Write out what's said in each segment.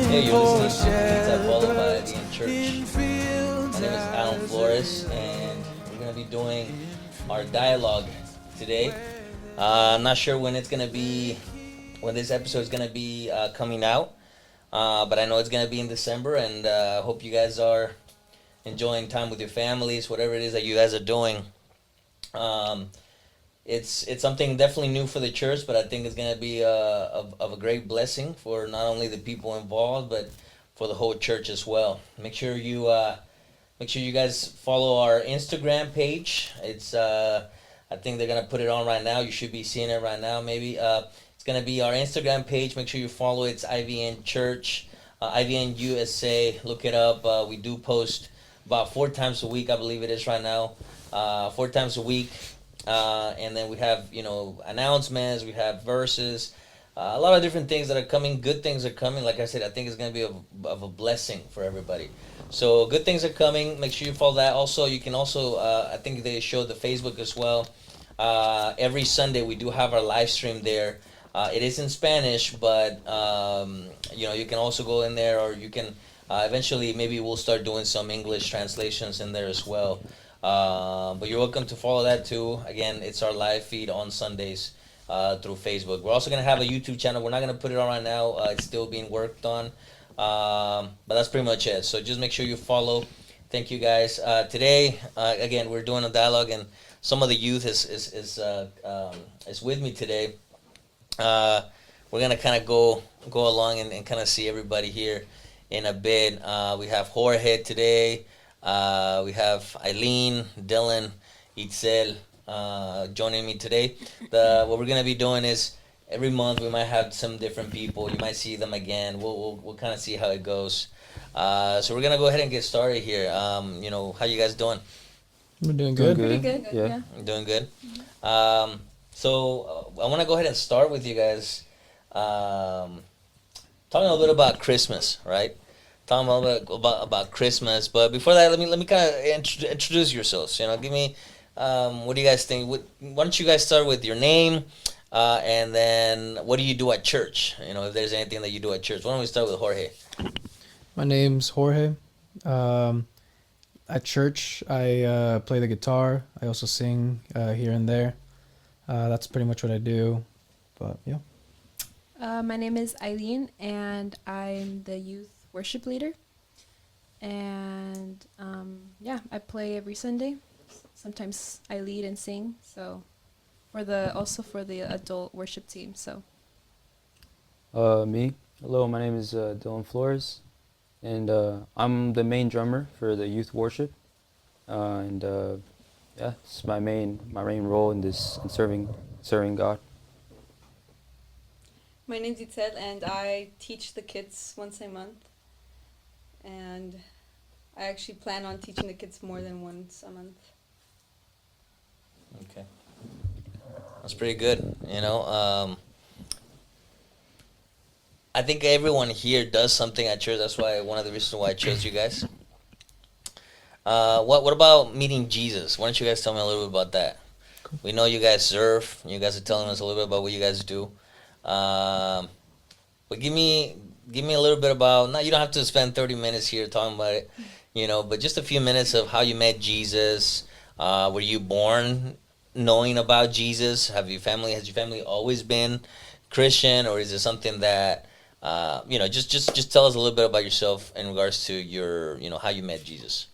Hey, you're listening to Pizza Followed by Being Church. My name is Alan Flores, and we're going to be doing our dialogue today. I'm not sure when it's going to be, when this episode is going to be coming out, but I know it's going to be in December, and I hope you guys are enjoying time with your families, whatever it is that you guys are doing. Um, it's something definitely new for the church, but I think it's going to be of a great blessing for not only the people involved, but for the whole church as well. Make sure you guys follow our Instagram page. It's I think they're gonna put it on right now. You should be seeing it right now. Maybe it's gonna be our Instagram page. Make sure you follow it. It's IVN Church, IVN USA. Look it up. We do post about 4 times a week, I believe it is right now. 4 times a week, and then we have announcements. We have verses. A lot of different things that are coming. Good things are coming. Like I said, I think it's going to be of a blessing for everybody. So good things are coming. Make sure you follow that. Also, you can also, I think they show the Facebook as well. Every Sunday we do have our live stream there. It is in Spanish, but you can also go in there, or you can eventually maybe we'll start doing some English translations in there as well. But you're welcome to follow that too. Again, it's our live feed on Sundays. Through Facebook. We're also going to have a YouTube channel. We're not going to put it on right now. It's still being worked on. But that's pretty much it. So just make sure you follow. Thank you guys. Today, again, we're doing a dialogue, and some of the youth is with me today. We're going to kind of go along and kind of see everybody here in a bit. We have Jorge today. We have Eileen, Dylan, Itzel, joining me today. What we're gonna be doing is every month we might have some different people. You might see them again. We'll kind of see how it goes. So we're gonna go ahead and get started here. How you guys doing? We're doing good. Pretty good. Yeah. Doing good. So I want to go ahead and start with you guys. Talking a little bit about Christmas, right? Talking a little bit about Christmas. But before that, let me kind of introduce yourselves. Give me. What do you guys think? Why don't you guys start with your name, and then what do you do at church? If there's anything that you do at church. Why don't we start with Jorge? My name's Jorge. At church, I play the guitar. I also sing here and there. That's pretty much what I do. But yeah. My name is Eileen, and I'm the youth worship leader. And I play every Sunday. Sometimes I lead and sing, so for the adult worship team. So me. Hello, my name is Dylan Flores, and I'm the main drummer for the youth worship. It's my main role in this, in serving God. My name's Itzel, and I teach the kids once a month, and I actually plan on teaching the kids more than once a month. Okay, that's pretty good. I think everyone here does something at church. That's why one of the reasons why I chose you guys. What about meeting Jesus? Why don't you guys tell me a little bit about that? Cool. We know you guys serve. You guys are telling us a little bit about what you guys do. But give me a little bit about. Now you don't have to spend 30 minutes here talking about it. But just a few minutes of how you met Jesus. Were you born knowing about Jesus? Has your family always been Christian, or is it something that just tell us a little bit about yourself in regards to your how you met Jesus?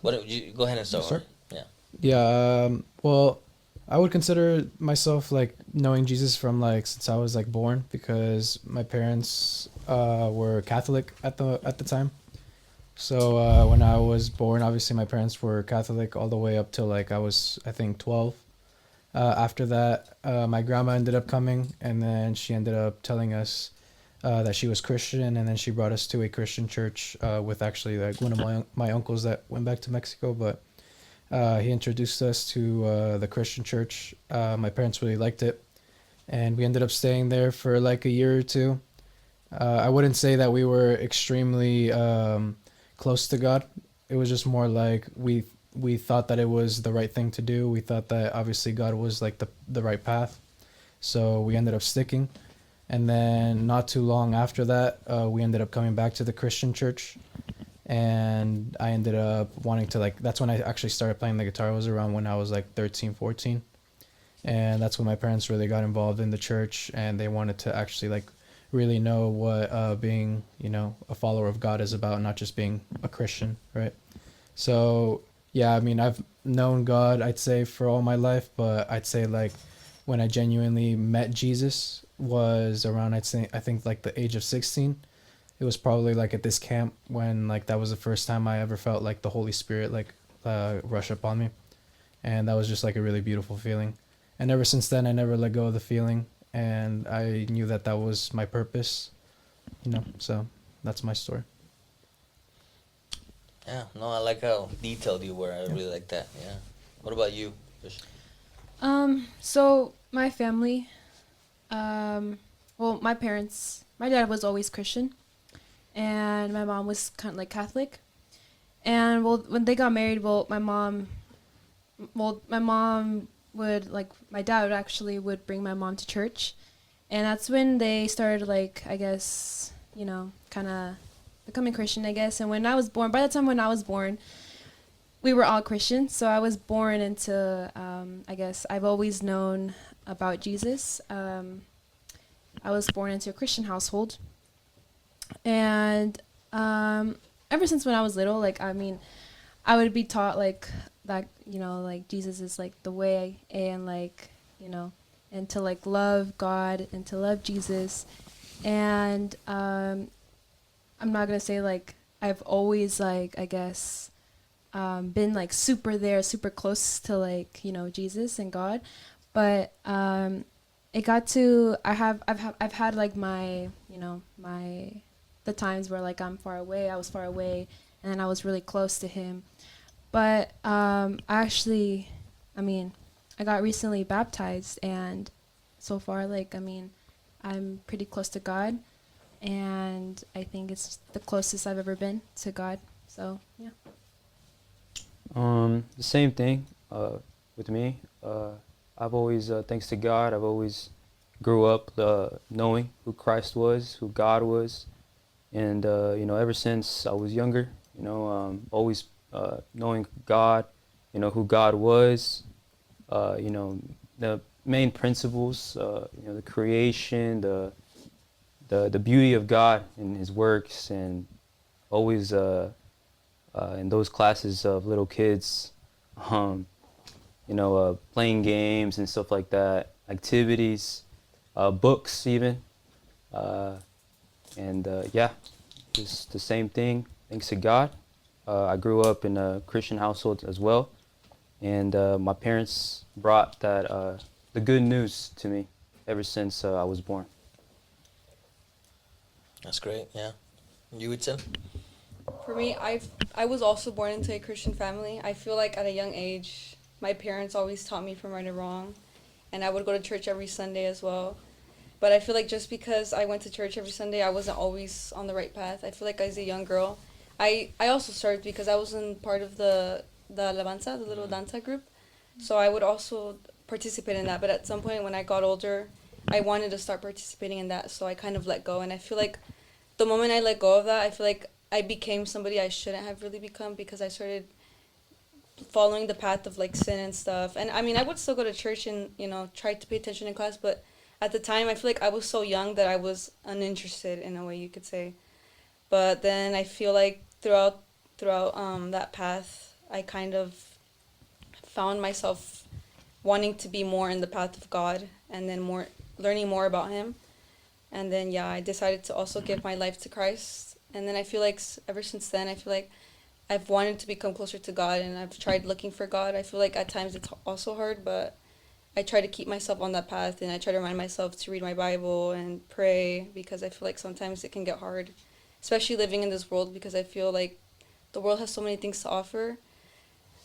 Go ahead and start. Sure. Yeah. Yeah. Well, I would consider myself like knowing Jesus from since I was born, because my parents were Catholic at the time. So when I was born, obviously my parents were Catholic all the way up till I was, I think, 12. After that, my grandma ended up coming, and then she ended up telling us that she was Christian, and then she brought us to a Christian church with actually one of my uncles that went back to Mexico, but he introduced us to the Christian church. My parents really liked it, and we ended up staying there for a year or two. I wouldn't say that we were extremely close to God. It was just more we thought that it was the right thing to do. We thought that obviously God was the right path, so we ended up sticking. And then not too long after that, we ended up coming back to the Christian church. And I ended up wanting to, like, that's when I actually started playing the guitar. It was around when I was like 13, 14. And that's when my parents really got involved in the church, and they wanted to actually like really know what being, you know, a follower of God is about, not just being a Christian, right? So yeah, I mean, I've known God, I'd say, for all my life, but I'd say like when I genuinely met Jesus was around, I think like the age of 16. It was probably like at this camp when like that was the first time I ever felt like the Holy Spirit like rush upon me, and that was just like a really beautiful feeling. And ever since then, I never let go of the feeling, and I knew that that was my purpose, you know. So that's my story. Yeah, no, I like how detailed you were. I really like that. Yeah. What about you? Fish? So my family, well, my parents, my dad was always Christian, and my mom was kind of like Catholic. And well, when they got married, my mom would, like, my dad actually would bring my mom to church, and that's when they started, like, I guess, you know, kind of becoming Christian, I guess. And when I was born, by the time when I was born, we were all Christian. So I was born into, I guess, I've always known about Jesus. I was born into a Christian household, and ever since when I was little, like, I mean, I would be taught like that, you know, like Jesus is like the way, and like, you know, and to like love God and to love Jesus. And I'm not gonna say like I've always, like, I guess, been like super close to, like, you know, Jesus and God, but it got to, I've had like my, you know, the times where like I was far away, and then I was really close to him. But I got recently baptized, and so far, like, I mean, I'm pretty close to God, and I think it's the closest I've ever been to God. So yeah. The same thing with me. I've always, thanks to God, I've always grew up knowing who Christ was, who God was, and you know, ever since I was younger, you know, always knowing God, you know, who God was, you know, the main principles, you know, the creation, the beauty of God in His works, and always in those classes of little kids, you know, playing games and stuff like that, activities, books even, and yeah, just the same thing. Thanks to God, I grew up in a Christian household as well, and my parents brought that the good news to me ever since I was born. That's great. Yeah. You would say? For me, I was also born into a Christian family. I feel like at a young age, my parents always taught me from right and wrong, and I would go to church every Sunday as well. But I feel like just because I went to church every Sunday, I wasn't always on the right path. I feel like as a young girl, I also started because I was in part of the alabanza, the little danza group. So I would also participate in that. But at some point when I got older, I wanted to start participating in that. So I kind of let go. And I feel like the moment I let go of that, I feel like I became somebody I shouldn't have really become, because I started following the path of like sin and stuff. And I mean, I would still go to church and, you know, try to pay attention in class, but at the time I feel like I was so young that I was uninterested, in a way you could say. But then I feel like throughout that path, I kind of found myself wanting to be more in the path of God, and then learning more about Him. And then yeah, I decided to also give my life to Christ. And then I feel like ever since then, I feel like I've wanted to become closer to God, and I've tried looking for God. I feel like at times it's also hard, but I try to keep myself on that path, and I try to remind myself to read my Bible and pray, because I feel like sometimes it can get hard, especially living in this world, because I feel like the world has so many things to offer,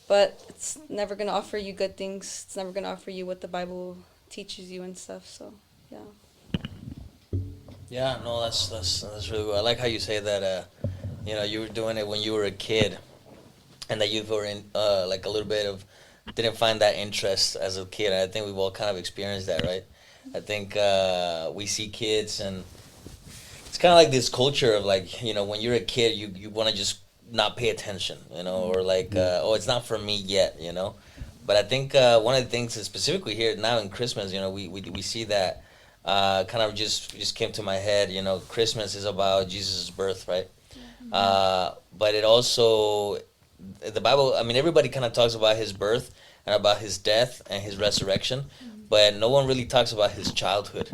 but it's never going to offer you good things. It's never going to offer you what the Bible teaches you and stuff. So yeah. Yeah, no, that's really good. I like how you say that, you know, you were doing it when you were a kid, and that you were in like a little bit of, didn't find that interest as a kid. And I think we've all kind of experienced that, right? I think we see kids, and it's kind of like this culture of like, you know, when you're a kid, you want to just not pay attention, you know, or like, oh, it's not for me yet, you know. But I think one of the things is specifically here now in Christmas, you know, we see that kind of just came to my head, you know, Christmas is about Jesus' birth, right? But it also, the Bible, I mean, everybody kind of talks about his birth and about his death and his resurrection, but no one really talks about his childhood,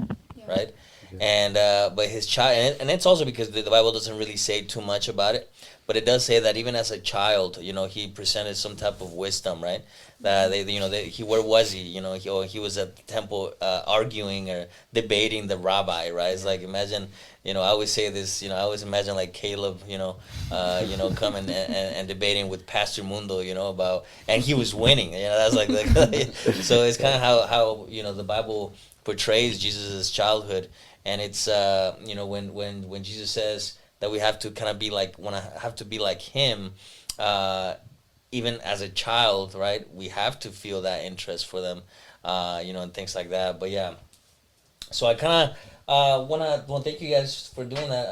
right? And but his child, and it's also because the Bible doesn't really say too much about it, but it does say that even as a child, you know, he presented some type of wisdom, right? That they, you know, where was he? You know, he was at the temple arguing or debating the rabbi, right? It's like, imagine, you know, I always say this, you know, I always imagine like Caleb, you know, coming and debating with Pastor Mundo, you know, about, and he was winning, you know, that's like so it's kind of how you know the Bible portrays Jesus' childhood. And it's you know, when Jesus says that we have to kind of be like, have to be like him, even as a child, right? We have to feel that interest for them, you know, and things like that. But yeah, so I kind of want to thank you guys for doing that.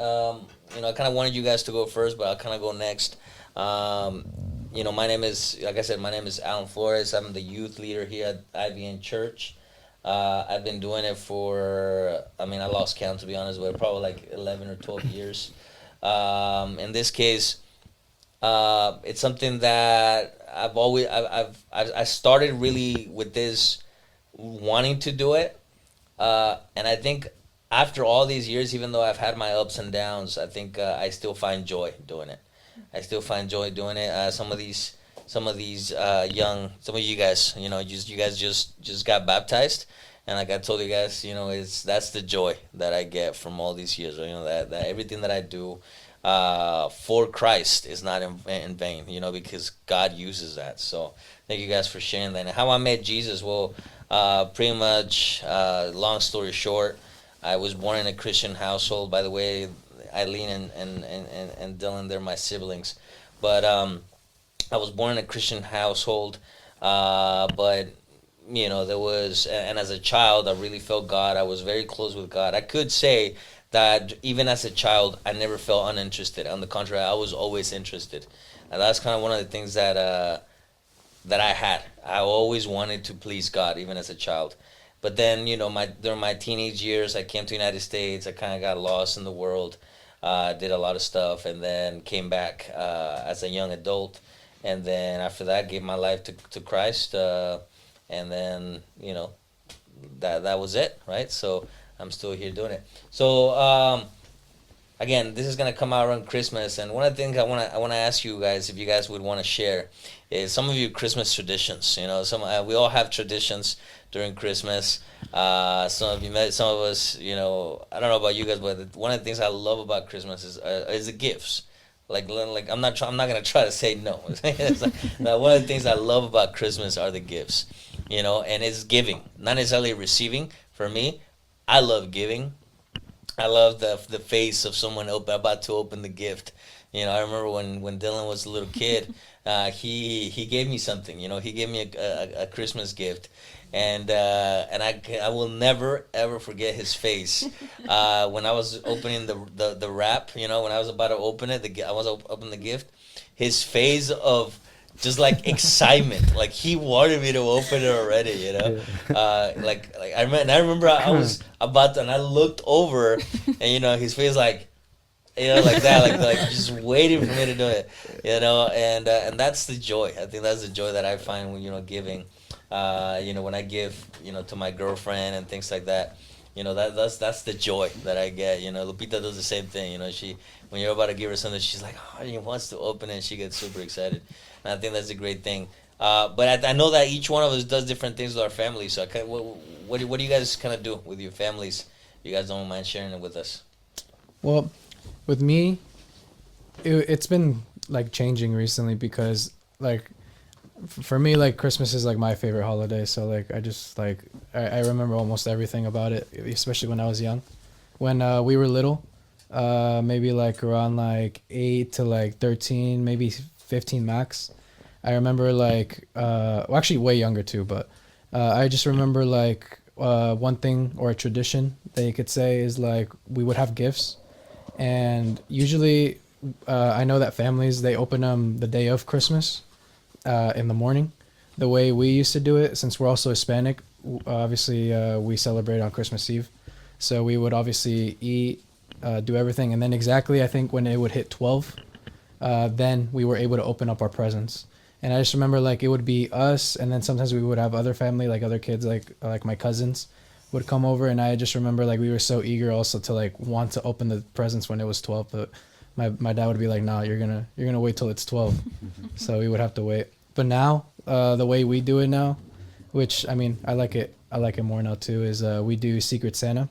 You know, I kind of wanted you guys to go first, but I'll kind of go next. You know, my name is, like I said, my name is Alan Flores. I'm the youth leader here at IVN Church. I've been doing it for, I mean, I lost count to be honest, but probably like 11 or 12 years. In this case, it's something that I started really with this wanting to do it. And I think after all these years, even though I've had my ups and downs, I think I still find joy doing it. I still find joy doing it. Some of these some of you guys, you know, you guys just got baptized, and like I told you guys, you know, that's the joy that I get from all these years. You know, that everything that I do for Christ is not in vain. You know, because God uses that. So thank you guys for sharing that. And how I met Jesus, well, pretty much, long story short, I was born in a Christian household. By the way, Eileen and Dylan, they're my siblings, but I was born in a Christian household, but, you know, there was, and as a child, I really felt God. I was very close with God. I could say that even as a child, I never felt uninterested. On the contrary, I was always interested. And that's kind of one of the things that I had. I always wanted to please God, even as a child. But then, you know, during my teenage years, I came to the United States. I kind of got lost in the world, did a lot of stuff, and then came back as a young adult. And then after that, gave my life to Christ, and then, you know, that was it, right? So I'm still here doing it. So again, this is gonna come out around Christmas, and one of the things I wanna ask you guys, if you guys would want to share, is some of your Christmas traditions. You know, we all have traditions during Christmas. Some of us, you know, I don't know about you guys, but one of the things I love about Christmas is the gifts. Like I'm not gonna try to say no. It's like, one of the things I love about Christmas are the gifts, you know, and it's giving, not necessarily receiving. For me, I love giving. I love the face of someone about to open the gift. You know, I remember when Dylan was a little kid, he gave me something. You know, he gave me a Christmas gift, and I will never ever forget his face when I was opening the wrap. You know, when I was about to open it, I was opening the gift. His face of just like excitement, like he wanted me to open it already. You know, like I remember I was about to, and I looked over, and you know, his face like. You know, like that, like just waiting for me to do it. You know, and that's the joy. I think that's the joy that I find when, you know, giving. You know, when I give, you know, to my girlfriend and things like that. You know, that's the joy that I get. You know, Lupita does the same thing. You know, when you're about to give her something, she's like, oh, she wants to open it, and she gets super excited. And I think that's a great thing. But I know that each one of us does different things with our families. So what do you guys kind of do with your families? You guys don't mind sharing it with us? Well, with me, it's been like changing recently because like for me, like Christmas is like my favorite holiday. So like I just like I remember almost everything about it, especially when I was young. When we were little, maybe like around like 8 to like 13, maybe 15 max. I remember like well, actually way younger too, but I just remember like one thing or a tradition that you could say is like we would have gifts, and usually I know that families, they open them the day of Christmas in the morning. The way we used to do it, since we're also Hispanic, obviously we celebrate on Christmas Eve. So we would obviously eat, do everything, and then exactly I think when it would hit 12, then we were able to open up our presents. And I just remember like it would be us, and then sometimes we would have other family, like other kids, like my cousins would come over, and I just remember like we were so eager also to like want to open the presents when it was 12, but my dad would be like, "Nah, you're gonna wait till it's 12." So we would have to wait. But now, the way we do it now, which I mean, I like it more now too, is we do Secret Santa,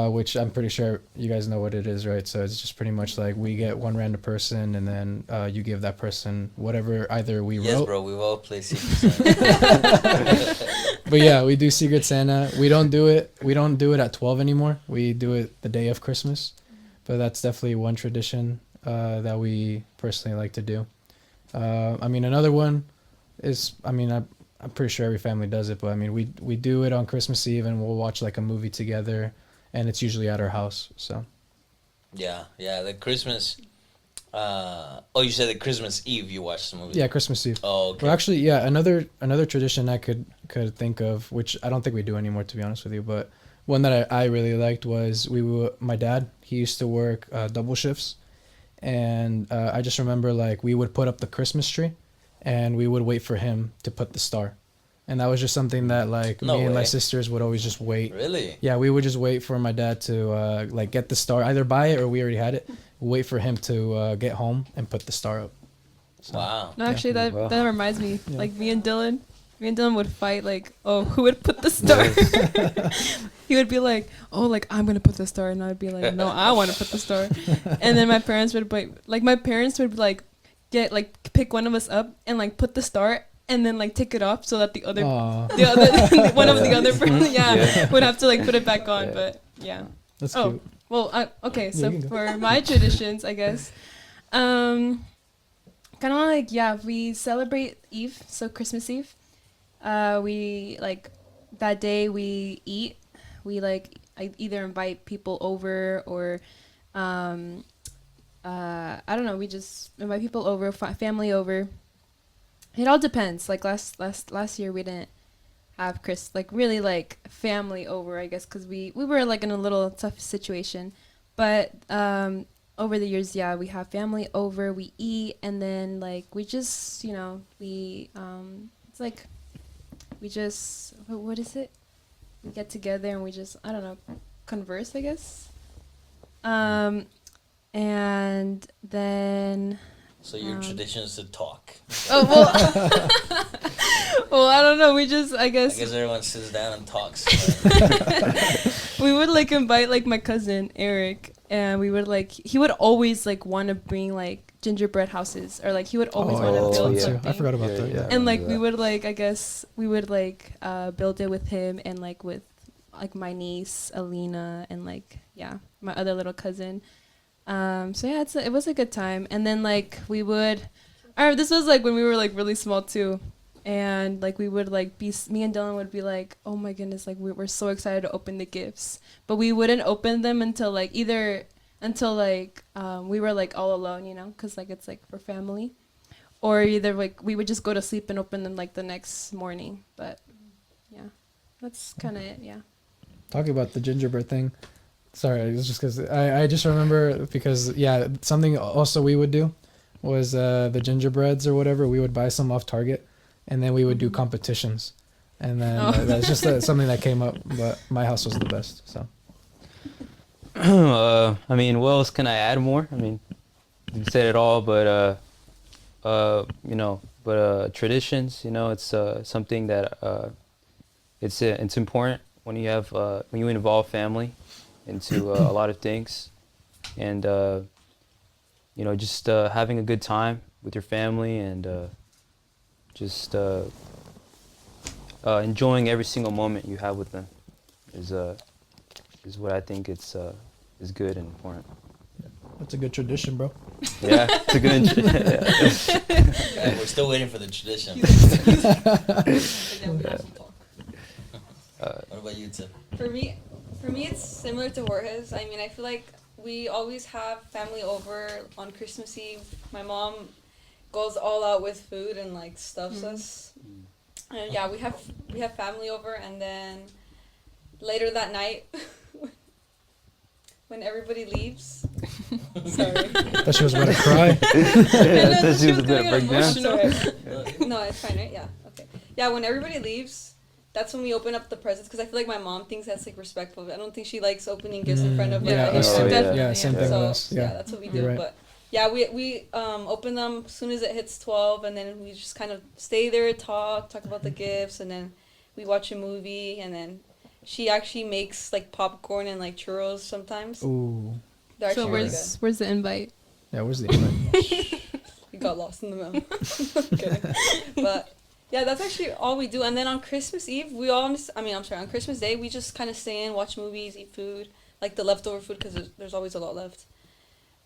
which I'm pretty sure you guys know what it is, right? So it's just pretty much like we get one random person, and then you give that person whatever either we wrote. Yes, bro, we've all played Secret Santa. But yeah, we do Secret Santa. We don't do it at 12 anymore. We do it the day of Christmas. But that's definitely one tradition that we personally like to do. I mean, another one is, I mean, I'm pretty sure every family does it, but I mean, we do it on Christmas Eve, and we'll watch like a movie together, and it's usually at our house. So Yeah, the Christmas. You said the Christmas Eve you watched the movie. yeah, Christmas Eve. Oh, okay. Well, actually, yeah, another tradition I could think of, which I don't think we do anymore, to be honest with you, but one that I really liked was my dad, he used to work double shifts, and I just remember like we would put up the Christmas tree, and we would wait for him to put the star, and that was just something that like No me and my way. sisters would always just wait. Really? Yeah, we would just wait for my dad to like get the star, either buy it or we already had it. Wait for him to get home and put the star up. So, Wow. No, actually, that Wow. that reminds me. Yeah. Like me and Dylan would fight. Like, oh, who would put the star? He would be like, oh, like I'm gonna put the star, and I'd be like, no, I want to put the star. And then my parents would like get like pick one of us up and like put the star, and then like take it off so that the other Aw, one of the Yeah. other person, Yeah. would have to like put it back on. Yeah. But yeah. that's Oh. cute. Well, okay. Yeah, So you can go. for my traditions, I guess, kind of like we celebrate Eve, so Christmas Eve. We like that day we eat. We like I either invite people over or, I don't know. We just invite people over, family over. It all depends. Like last year we didn't have really like family over, I guess, because we were like in a little tough situation. But over the years, yeah, we have family over, we eat, and then like we just, we it's like we just what is it? We get together and we just, I don't know, converse, I guess. And then So your tradition is to talk. oh well, well, I don't know. We just, I I guess guess everyone sits down and talks. we would like invite like my cousin Eric, and we would like he would always like want to bring like gingerbread houses, or like he would always want to oh, build yeah. something. I forgot about that. Yeah. And like Yeah. we would like, I guess we would like build it with him and like with like my niece Alina and like my other little cousin. So yeah, it was a good time. And then like we would, this was like when we were like really small too, and like we would like me and Dylan would be like, oh my goodness, like we're so excited to open the gifts, but we wouldn't open them until like we were like all alone, because like it's like for family, or either like we would just go to sleep and open them like the next morning. But yeah, that's kind of it. Yeah. Talking about the gingerbread thing. Sorry, it was just because I just remember because, yeah, something also we would do was the gingerbreads or whatever. We would buy some off Target, and then we would do competitions. And then that's just something that came up, but my house was the best. So I mean, what else can I add more? I mean, you said it all, but traditions, it's something that it's important when you have when you involve family into a lot of things, and just having a good time with your family, and just enjoying every single moment you have with them is what I think is good and important. that's a good tradition, bro. Yeah, it's a good. Yeah, we're still waiting for the tradition. What about you, Tim? For me, it's similar to Jorge's. I mean, I feel like we always have family over on Christmas Eve. My mom goes all out with food and like stuffs us. And yeah, we have family over, and then later that night, when everybody leaves. Sorry. Thought she was about to cry. I thought she was gonna break down. No, it's fine, right? Yeah. Okay. Yeah, when everybody leaves, that's when we open up the presents, because I feel like my mom thinks that's like respectful. I don't think she likes opening gifts in front of Yeah, like, us Oh, too. yeah. Yeah, same thing so, with us. yeah, Yeah. that's what we You're do. right. But yeah, we open them as soon as it hits 12, and then we just kind of stay there, talk about the gifts, and then we watch a movie, and then she actually makes like popcorn and like churros sometimes. Ooh. They're actually So really good. where's the invite? Yeah, where's the invite? We got lost in the mail. Okay. But yeah, that's actually all we do. And then on Christmas Eve, on Christmas Day, we just kind of stay in, watch movies, eat food, like the leftover food, because there's always a lot left.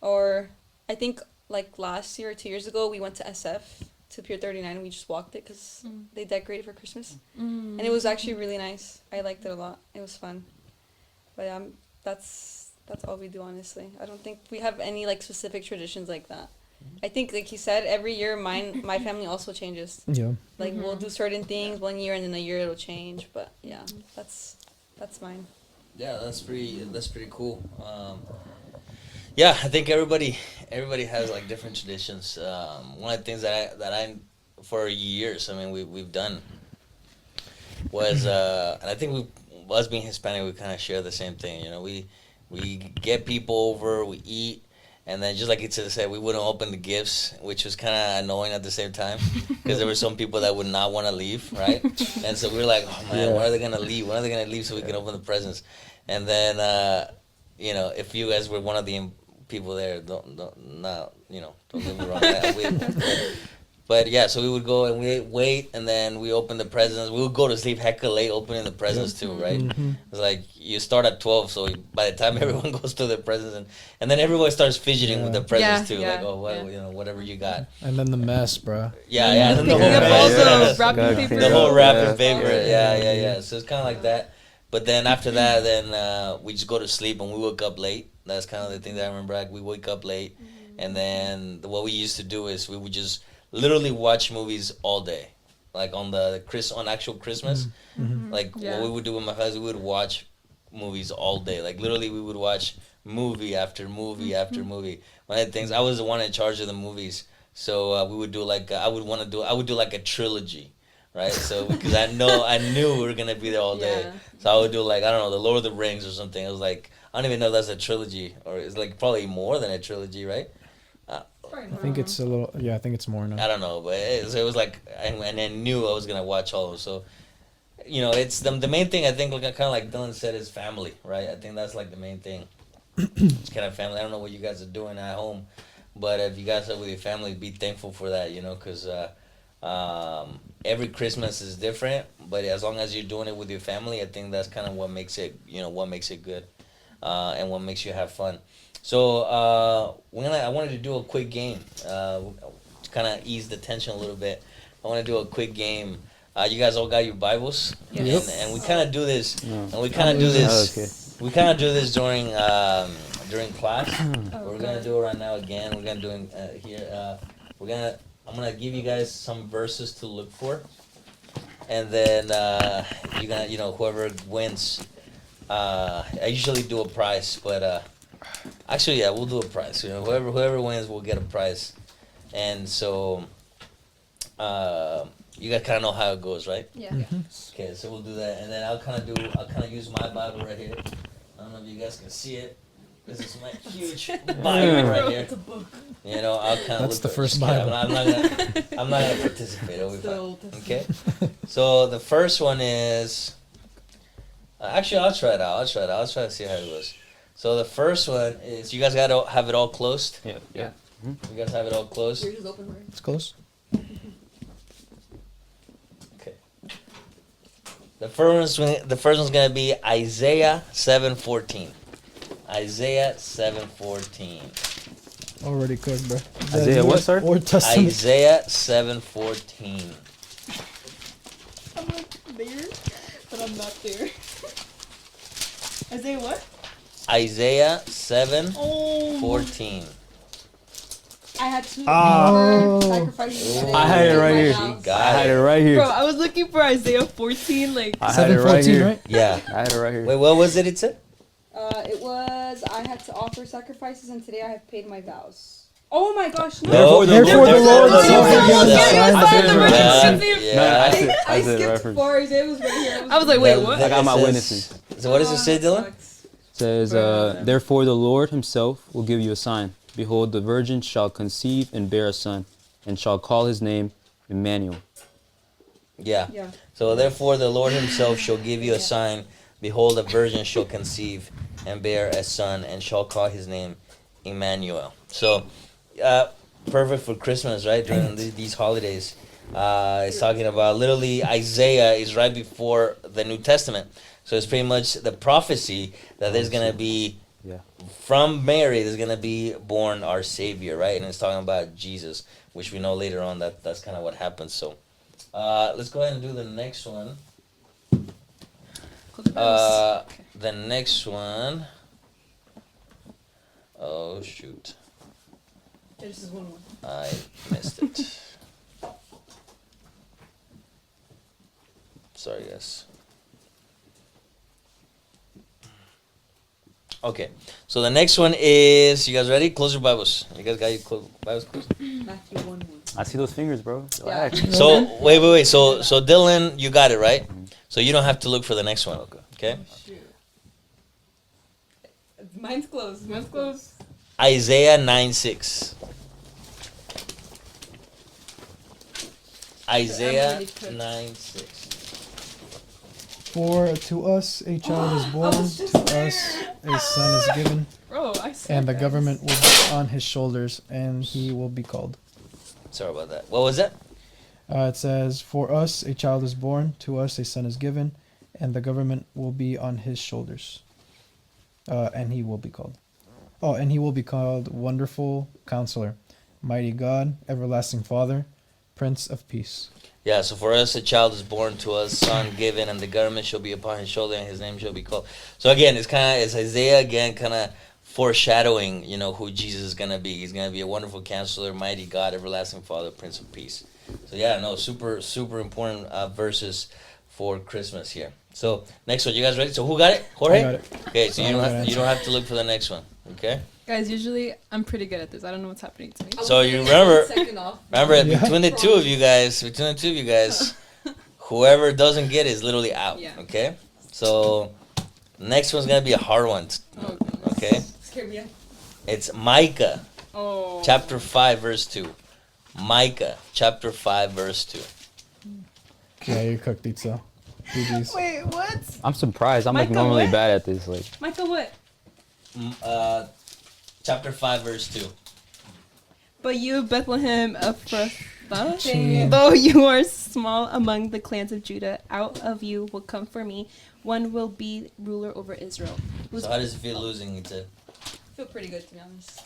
Or I think like last year or 2 years ago, we went to SF, to Pier 39, and we just walked it because they decorated for Christmas. And it was actually really nice. I liked it a lot. It was fun. But that's all we do, honestly. I don't think we have any like specific traditions like that. I think, like he said, every year my family also changes. Yeah. Like we'll do certain things one year, and then a year it'll change. But yeah, that's mine. Yeah, that's pretty cool. Yeah, I think everybody has like different traditions. One of the things that I for years, I mean, we've done was, and I think us being Hispanic, we kind of share the same thing. You know, we get people over, we eat, and then just like it said, we wouldn't open the gifts, which was kind of annoying at the same time, because there were some people that would not want to leave, right? And so we were like, oh man, when are they gonna leave? When are they gonna leave so we can open the presents? And then, you know, if you guys were one of the people there, don't get me wrong. But yeah, so we would go and we wait, and then we open the presents. We would go to sleep hecka late opening the presents too, right? Mm-hmm. It's like you start at 12, so by the time everyone goes to their presents, and then everyone starts fidgeting with the presents too, like whatever you got. And then the mess, bro. Yeah, and then the Picking whole up all mess, the wrapping Yeah. paper. the whole wrapping Yeah. paper, yeah. So it's kind of like that. But then after that, then we just go to sleep, and we woke up late. That's kind of the thing that I remember. Like, we wake up late, and then what we used to do is we would just literally watch movies all day, like on actual Christmas. Like what we would do with my cousins, we would watch movies all day. Like literally, we would watch movie after movie after movie. One of the things, I was the one in charge of the movies, so we would do like I would do like a trilogy. Right, so because I knew we were gonna be there all day, so I would do like, I don't know, the Lord of the Rings or something. It was like, I don't even know if that's a trilogy, or it's like probably more than a trilogy, right? I think it's a little. Yeah, I think it's more now. I don't know, but it was like, and I knew I was gonna watch all of them. So, you know, it's the main thing. I think, like kind of like Dylan said, is family, right? I think that's like the main thing. It's kind of family. I don't know what you guys are doing at home, but if you guys are with your family, be thankful for that, you know, because every Christmas is different. But as long as you're doing it with your family, I think that's kind of what makes it, good, and what makes you have fun. So I wanted to do a quick game to kind of ease the tension a little bit. I want to do a quick game. You guys all got your Bibles, and we kind of do this, and we kind of do this. We kind of do this during class. We're gonna do it right now again. We're gonna do it here. I'm gonna give you guys some verses to look for, and then you're gonna, whoever wins. I usually do a prize, but actually, yeah, we'll do a prize. You know, whoever wins will get a prize, and so you guys kind of know how it goes, right? Yeah. Okay, so we'll do that, and then I'll kind of use my Bible right here. I don't know if you guys can see it. This is my huge Bible right here. You know, I'll kind of. That's the first Bible. I'm not gonna participate. It'll be fine. Okay. So the first one is. Actually, I'll try it out. I'll try to see how it goes. So the first one is, you guys gotta have it all closed. Yeah. You guys have it all closed. Yours is open, right? It's close. Okay. The first one's gonna be Isaiah 7:14. Isaiah 7:14. Already cooked, bro. Isaiah what, sir? Or Testament. Isaiah 7:14. I'm like there, but I'm not there. Isaiah what? Isaiah 7, Oh. 14. I had to Oh. offer sacrifices today. I had it right here. She I got had it it. right here. Bro, I was looking for Isaiah 14. Like, I had it right 7:14, here. right? Yeah. I had it right here. Wait, what was it said? It was I had to offer sacrifices, and today I have paid my vows. Oh my gosh! No. Therefore the Therefore Lord the Lord Therefore himself the will give Lord us a himself. sign. I said it right. Yeah. No, Yeah. I said I the skipped reference. 4. Isaiah was right here. I was like, wait, what? I got my It says- witnesses. So what does it say, Dylan? Sucks. It says, therefore the Lord himself will give you a sign. Behold, the virgin shall conceive and bear a son, and shall call his name Emmanuel. Yeah. Yeah. So therefore the Lord himself shall give you a sign. Behold, a virgin shall conceive and bear a son, and shall call his name Emmanuel. So, perfect for Christmas, right? During these holidays. It's talking about, literally, Isaiah is right before the New Testament. So it's pretty much the prophecy that there's going to be, Yeah. from Mary, there's going to be born our Savior, right? And it's talking about Jesus, which we know later on that that's kind of what happens. So let's go ahead and do the next one. The next one. Oh, shoot. This is one. I missed it. Sorry, guys. Okay, so the next one is, you guys ready? Close your Bibles. You guys got your Bibles closed? Matthew 1:1. I see those fingers, bro. Yeah. Relax. So, wait. So Dylan, you got it, right? So you don't have to look for the next one. Okay? Shoot. Mine's closed. Mine's closed. Isaiah 9:6. Isaiah 9:6. For to us a child is born, to us a son is given, Bro, I said and the that. government will be on his shoulders, and he will be called. Sorry about that. What was that? It says, for us a child is born, to us a son is given, and the government will be on his shoulders. And he will be called. Oh, and he will be called Wonderful Counselor, Mighty God, Everlasting Father, Prince of Peace. Yeah, so for us a child is born, to us son given, and the government shall be upon his shoulder, and his name shall be called. So again, it's Isaiah again kind of foreshadowing, who Jesus is going to be. He's going to be a wonderful counselor, mighty God, everlasting Father, Prince of Peace. So yeah, no, super, super important verses for Christmas here. So next one, you guys ready? So who got it? Jorge? I got it. Okay, so I you got don't it. have to look for the next one. Okay? Guys, usually I'm pretty good at this. I don't know what's happening to me. So you remember Second off. Yeah. between the two of you guys, whoever doesn't get it is literally out. Yeah. Okay? So next one's gonna be a hard one. Oh, goodness. Okay? Scared me. It's Micah, Oh. chapter 5, verse 2. Micah, chapter 5, verse 2. Yeah, you cooked pizza. GG's. Wait, what? I'm surprised. I'm like Michael, normally what? bad at this. Like, Michael, what? Chapter 5, verse 2. But you, Bethlehem Ephrathah, Dang. though you are small among the clans of Judah, out of you will come for me one will be ruler over Israel. So how does it feel losing? He said. I feel pretty good, to be honest.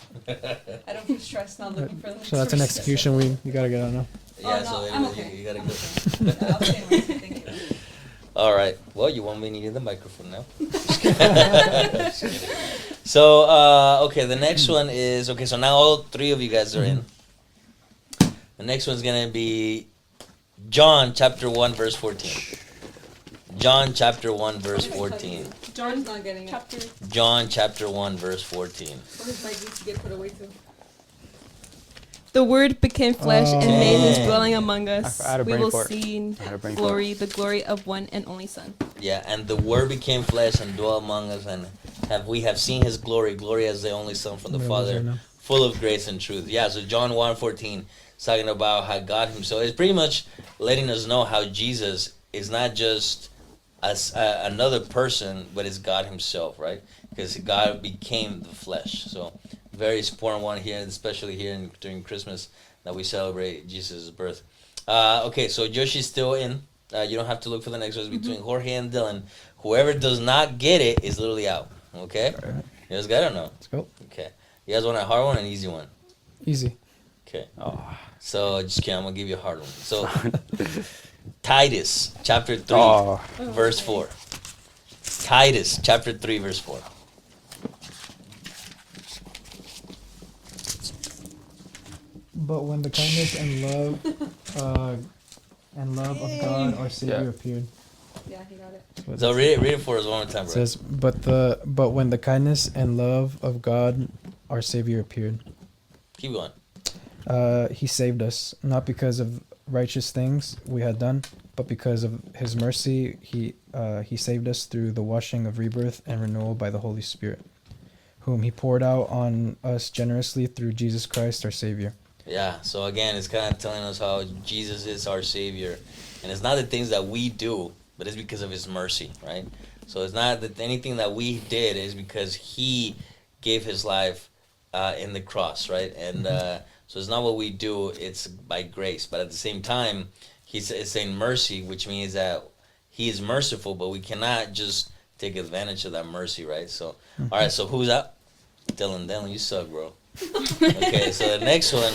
I don't feel stressed now looking for the So that's an next execution you gotta get on now. Yeah, no, so I'm you- okay. you gotta I'm go. okay. I'll stay away, thank you. All right. Well, you won't be needing the microphone now. So, okay, the next one is, okay, so now all three of you guys are in. The next one's going to be John chapter 1, verse 14. John chapter 1, verse 14. John's not getting it. Chapter. John chapter 1, verse 14. Or his mic needs to get put away too. The Word became flesh and made his Dang. dwelling among us. I had a We brain will fart. see I had a brain glory, the glory of one and only Son. Yeah, and the Word became flesh and dwelt among us, and we have seen his glory, glory as the only Son from the Where was I Father, now? full of grace and truth. Yeah, so John 1:14 is talking about how God himself is pretty much letting us know how Jesus is not just another person, but is God himself, right? Because God became the flesh. So very important one here, especially here during Christmas, that we celebrate Jesus' birth. Okay, so Joshi's still in. You don't have to look for the next one. It's between Jorge and Dylan. Whoever does not get it is literally out. Okay? Alright. You guys got it or no? Let's go. Okay. You guys want a hard one or an easy one? Easy. Okay. oh, So just kidding, I'm gonna give you a hard one. So Titus chapter 3, oh, verse 4. Titus chapter 3 verse 4. But when the kindness and love of God our Savior Yeah. appeared. Yeah, he got it. That's what So it read it for us one more time, bro. says, but when the kindness and love of God our Savior appeared, Keep going. he saved us, not because of righteous things we had done, but because of his mercy. He saved us through the washing of rebirth and renewal by the Holy Spirit, whom he poured out on us generously through Jesus Christ our Savior. Yeah, so again, it's kind of telling us how Jesus is our Savior. And it's not the things that we do, but it's because of his mercy, right? So it's not that anything that we did is because he gave his life in the cross, right? And so it's not what we do, it's by grace. But at the same time, he's saying mercy, which means that he is merciful, but we cannot just take advantage of that mercy, right? So, all right, so who's up? Dylan, you suck, bro. Okay, so the next one,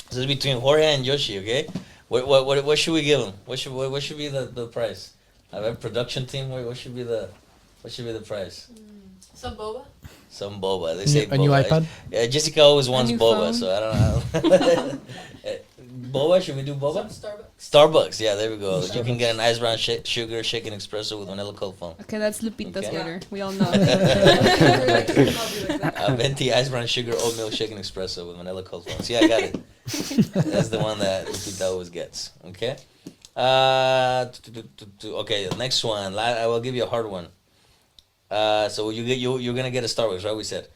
this is between Jorge and Yoshi, okay? What should we give him? What should be the price? I have a production team. What should be the price? Some boba? Some boba. They say A new boba. iPad? Yeah, Jessica always wants new boba, phone? so I don't know. Boba? Should we do boba? Some Starbucks? Starbucks. Yeah, there we go. You can get an ice brown sugar shaken espresso with vanilla cold foam. Okay, that's Lupita's Okay. order. We all know. Venti ice brown sugar oatmeal shaken espresso with vanilla cold foam. See, I got it. That's the one that Lupita always gets. Okay. Okay, the next one. I will give you a hard one. So you're gonna get a Starbucks, right? We said.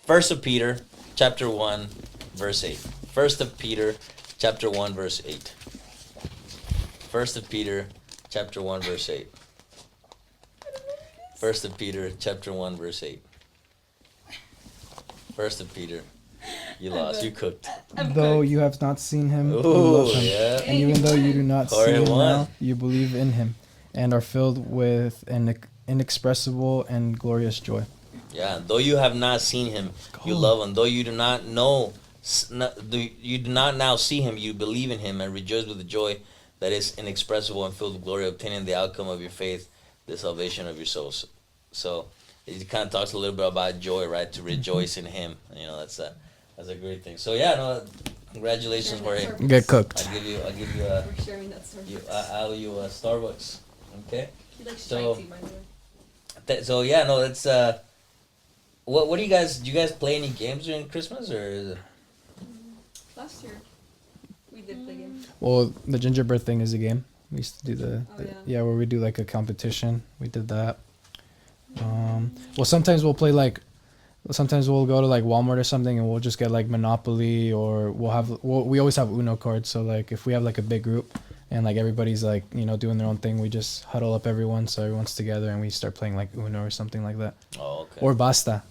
First of Peter, chapter 1, verse 8. First of Peter, chapter 1, verse 8. First of Peter, chapter 1, verse 8. First of Peter, chapter 1, verse 8. First of Peter. You lost. You cooked. Though you have not seen him, you Ooh, love him. yeah. And even though you do not see Jorge him won. now, you believe in him and are filled with an inexpressible and glorious joy. Yeah. Though you have not seen him, you love him. Though you do not know, you do not now see him, you believe in him and rejoice with the joy that is inexpressible and filled with glory, obtaining the outcome of your faith, the salvation of your souls. So it kind of talks a little bit about joy, right? To rejoice in him. You know, that's a great thing. So yeah, no, congratulations, Jorge. Get cooked. I'll give you We're sharing that story. I'll you a Starbucks. Okay. He likes So- chai tea, by the way. So yeah, no, that's what do you guys play any games during Christmas or is it? Last year, we did play games. Well, the gingerbread thing is a game. We used to do the Oh, yeah. yeah, where we do like a competition. We did that. Well, sometimes we'll play like, sometimes we'll go to like Walmart or something and we'll just get like Monopoly, or we always have Uno cards. So like if we have like a big group and like everybody's like, you know, doing their own thing, we just huddle up everyone so everyone's together and we start playing like Uno or something like that. Oh, okay. Or Basta.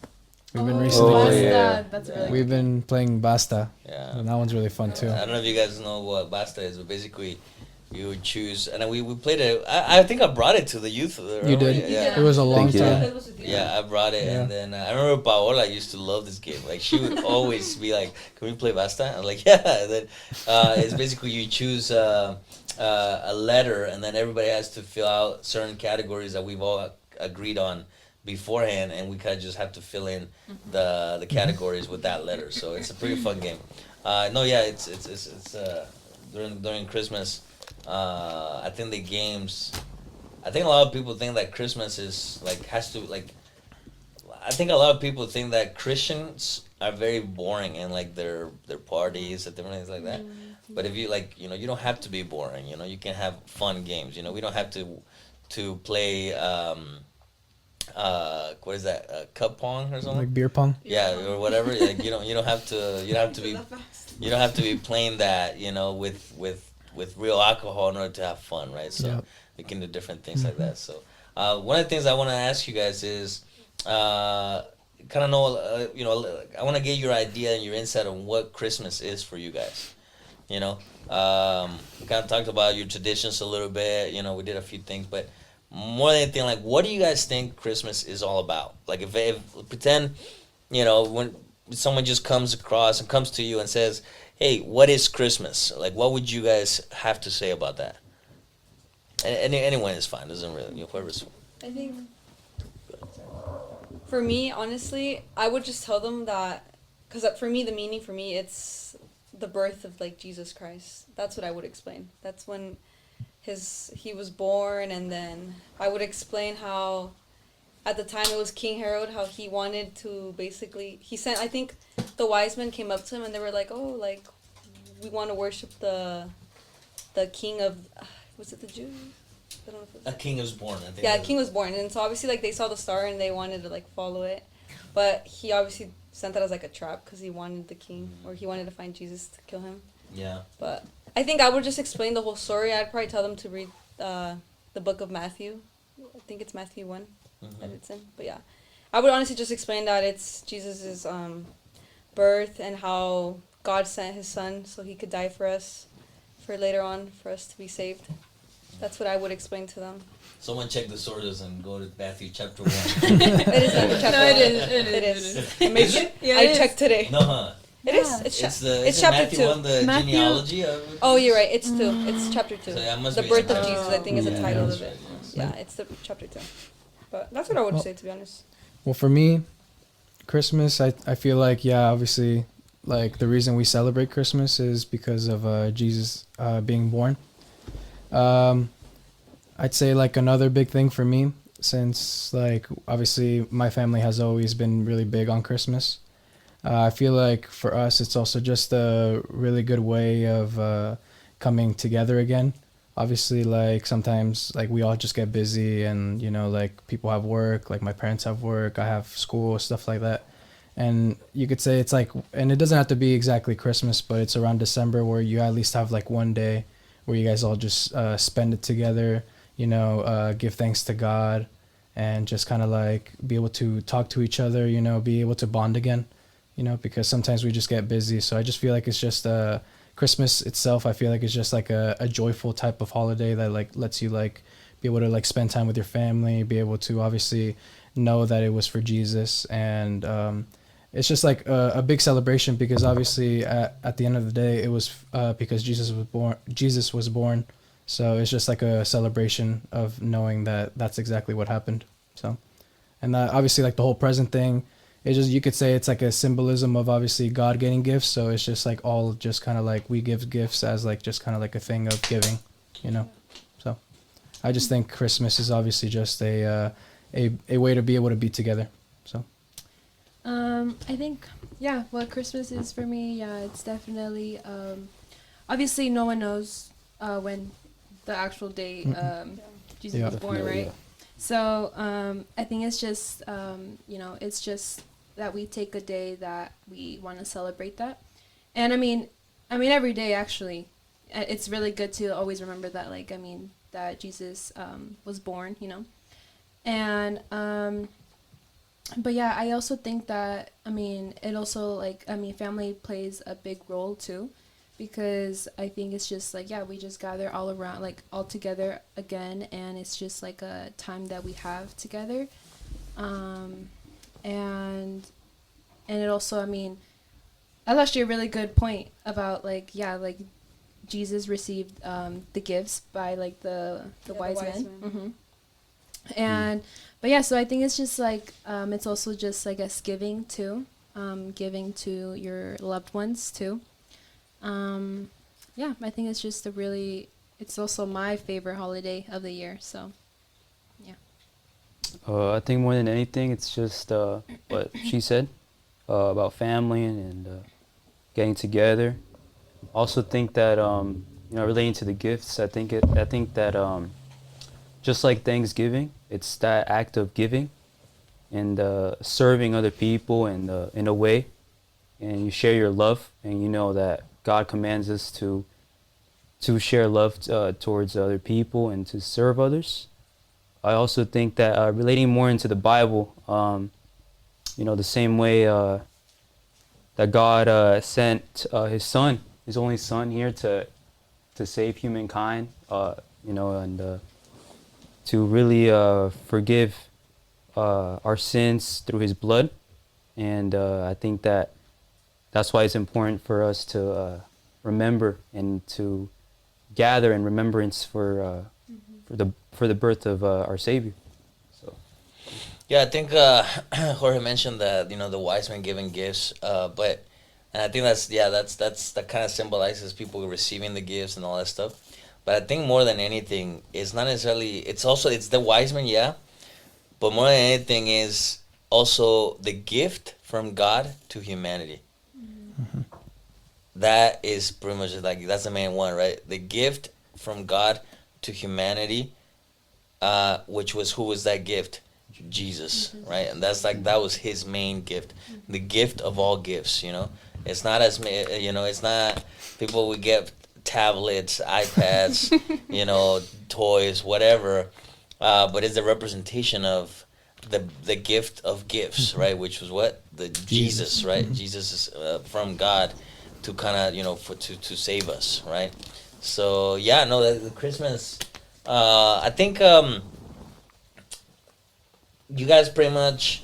We've been Oh, recently Oh, playing, yeah. That's really we've been playing Basta, Yeah. and that one's really fun too. I don't know if you guys know what Basta is, but basically you would choose, and we played it. I think I brought it to the youth. You did? Yeah. It was a long Thank you. time. It was with you. Yeah, I brought it, Yeah. and then I remember Paola used to love this game. Like she would always be like, "Can we play Basta?" I'm like, "Yeah." And then it's basically you choose a letter, and then everybody has to fill out certain categories that we've all agreed on beforehand, and we kind of just have to fill in the categories with that letter. So it's a pretty fun game. No, yeah, it's during Christmas. I think the games. I think a lot of people think that Christmas is like has to like. I think a lot of people think that Christians are very boring and like their parties and different things like that. But if you like, you know, you don't have to be boring. You know, you can have fun games. You know, we don't have to play. What is that? Cup pong or something? Like beer pong. Yeah, or whatever. Like you don't have to be playing that, you know, with real alcohol in order to have fun, right? So Yep. we can do different things like that. So one of the things I want to ask you guys is kind of know, you know, I want to get your idea and your insight on what Christmas is for you guys. You know, we kind of talked about your traditions a little bit. You know, we did a few things, but more than anything, like, what do you guys think Christmas is all about? Like, if pretend, you know, when someone just comes to you and says, "Hey, what is Christmas?" Like, what would you guys have to say about that? Anyone is fine. Doesn't really, whoever's. I think for me, honestly, I would just tell them that, because for me, the meaning for me, it's the birth of like Jesus Christ. That's what I would explain. That's when he was born, and then I would explain how at the time it was King Herod, how he wanted to basically, I think the wise men came up to him and they were like, oh, like, we want to worship the king of, was it the Jews? I don't know if it was A king was born, I think. Yeah, a king was born, and so obviously like they saw the star and they wanted to like follow it, but he obviously sent that as like a trap because he wanted the king, or he wanted to find Jesus to kill him. Yeah. But I think I would just explain the whole story. I'd probably tell them to read the book of Matthew. I think it's Matthew 1 that it's in. But yeah, I would honestly just explain that it's Jesus's birth and how God sent his son so he could die for us, for later on for us to be saved. That's what I would explain to them. Someone check the sources and go to Matthew chapter 1. It is Matthew chapter 1. It is. Is it? I checked today. No, huh? It is. It's It's chapter Matthew 2. 1, the Matthew- genealogy of. Oh, you're right. It's 2. It's chapter 2. So, yeah, it must The be birth of chapter Jesus, two. I think, is the Yeah, title that's of it. right, yes. Yeah, it's the chapter 2. But that's what I would Well- say, to be honest. Well, for me, Christmas, I feel like, yeah, obviously, like the reason we celebrate Christmas is because of Jesus being born. I'd say like another big thing for me, since like obviously my family has always been really big on Christmas. I feel like for us, it's also just a really good way of coming together again. Obviously, like sometimes like we all just get busy, and you know, like people have work, like my parents have work, I have school, stuff like that. And you could say it's like, and it doesn't have to be exactly Christmas, but it's around December where you at least have like one day where you guys all just spend it together, you know, give thanks to God, and just kind of like be able to talk to each other, you know, be able to bond again, you know, because sometimes we just get busy. So I just feel like it's just Christmas itself, I feel like it's just like a joyful type of holiday that like lets you like be able to like spend time with your family, be able to obviously know that it was for Jesus. And it's just like a big celebration, because obviously at the end of the day, it was because Jesus was born. So it's just like a celebration of knowing that that's exactly what happened. So, and that obviously like the whole present thing, it's just, you could say it's like a symbolism of obviously God getting gifts. So it's just like all just kind of like we give gifts as like just kind of like a thing of giving, you know. So I just think Christmas is obviously just a way to be able to be together. So I think, yeah, what Christmas is for me, yeah, it's definitely, obviously no one knows when the actual date Jesus Yeah. was born, Definitely, right? yeah. So I think it's just, you know, it's just that we take a day that we want to celebrate that. And I mean every day actually, it's really good to always remember that, like, I mean, that Jesus was born, you know. And but yeah, I also think that, I mean, it also, like, I mean, family plays a big role too, because I think it's just like, yeah, we just gather all around, like all together again, and it's just like a time that we have together. And it also, I mean, that's actually a really good point about, like, yeah, like Jesus received the gifts by like the wise men. Mm-hmm. And but yeah, so I think it's just like it's also just, I guess, giving too, giving to your loved ones too. Yeah, I think it's just it's also my favorite holiday of the year. So yeah. I think more than anything, it's just what she said about family and getting together. Also think that you know, relating to the gifts, I think that just like Thanksgiving, it's that act of giving and serving other people and in a way, and you share your love, and you know that God commands us to share love towards other people and to serve others. I also think that relating more into the Bible, you know, the same way that God sent his only son here to save humankind, you know, and to really forgive our sins through his blood. And I think that's why it's important for us to remember and to gather in remembrance for for the birth of our Savior. So Yeah, I think Jorge mentioned that the wise men giving gifts, but and I think that kind of symbolizes people receiving the gifts and all that stuff. But I think more than anything, it's not necessarily. It's the wise men, yeah, but more than anything is also the gift from God to humanity. That is pretty much like that's the main one, right? The gift from God to humanity, which was who was that gift? Jesus, right? And that's like that was his main gift, the gift of all gifts. It's not it's not people would get tablets, iPads, toys, whatever, but it's the representation of the gift of gifts, right? Which was what the Jesus, right? Jesus is from God to kind of to save us, right? So yeah, no, the Christmas. I think you guys pretty much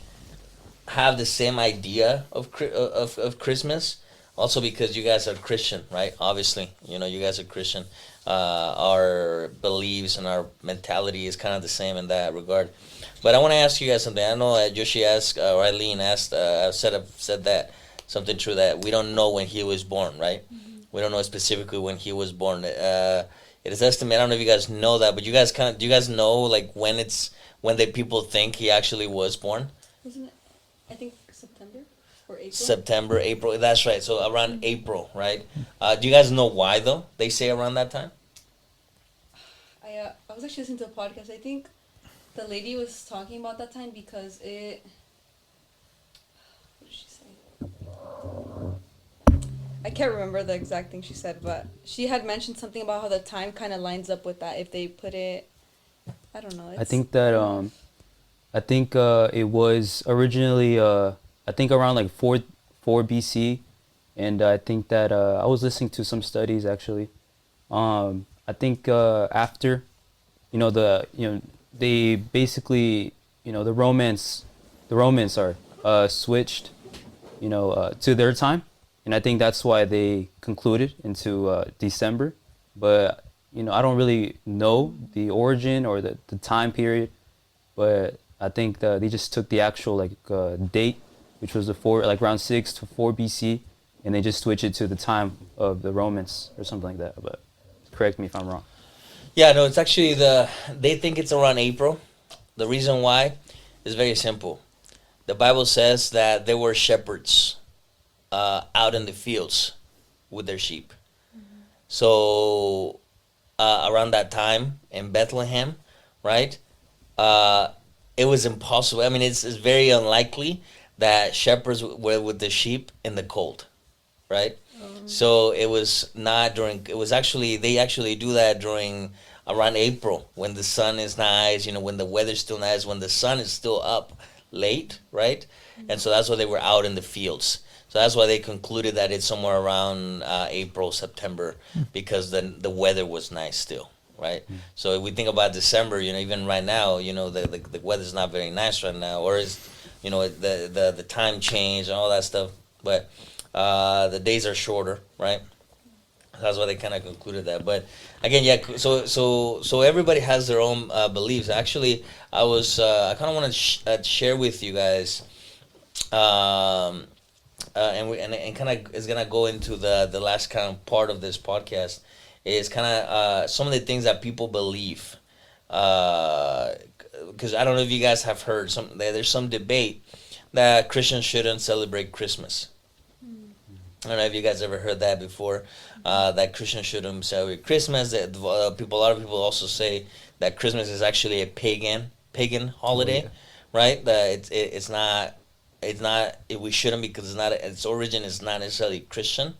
have the same idea of Christmas. Also because you guys are Christian, right? Obviously, you guys are Christian. Our beliefs and our mentality is kind of the same in that regard. But I want to ask you guys something. I know Joshi asked, or Eileen asked, said that something true that we don't know when he was born, right? We don't know specifically when he was born. It is estimated. I don't know if you guys know that, but do you guys know like when the people think he actually was born? Wasn't it, I think, September or April? September, April. That's right. So around April, right? Do you guys know why though? They say around that time. I was actually listening to a podcast. I think the lady was talking about that time because it. What did she say? I can't remember the exact thing she said, but she had mentioned something about how the time kind of lines up with that if they put it. I don't know. I think that it was originally I think around like 4 BC, and I think that I was listening to some studies actually. I think after, they basically, the Romans are switched, to their time, and I think that's why they concluded into December, but. I don't really know the origin or the time period, but I think they just took the actual date, which was around 6 to 4 BC, and they just switched it to the time of the Romans or something like that. But correct me if I'm wrong. Yeah, no, it's actually they think it's around April. The reason why is very simple. The Bible says that there were shepherds out in the fields with their sheep. So around that time in Bethlehem, right? It was impossible. I mean, it's very unlikely that shepherds were with the sheep in the cold, right? So it was not during. It was actually they actually do that during around April when the sun is nice. When the weather's still nice, when the sun is still up late, right? And so that's why they were out in the fields. So that's why they concluded that it's somewhere around April, September, because the weather was nice still, right? So if we think about December, even right now, the weather's not very nice right now, or is, the time change and all that stuff. But the days are shorter, right? That's why they kind of concluded that. But again, yeah. So everybody has their own beliefs. Actually, I kind of want to share with you guys. And kind of is gonna go into the last kind of part of this podcast is kind of some of the things that people believe, because I don't know if you guys have heard there's some debate that Christians shouldn't celebrate Christmas. I don't know if you guys ever heard that before, that Christians shouldn't celebrate Christmas. That a lot of people also say that Christmas is actually a pagan holiday, right? That it's not. We shouldn't, because its origin is not necessarily Christian,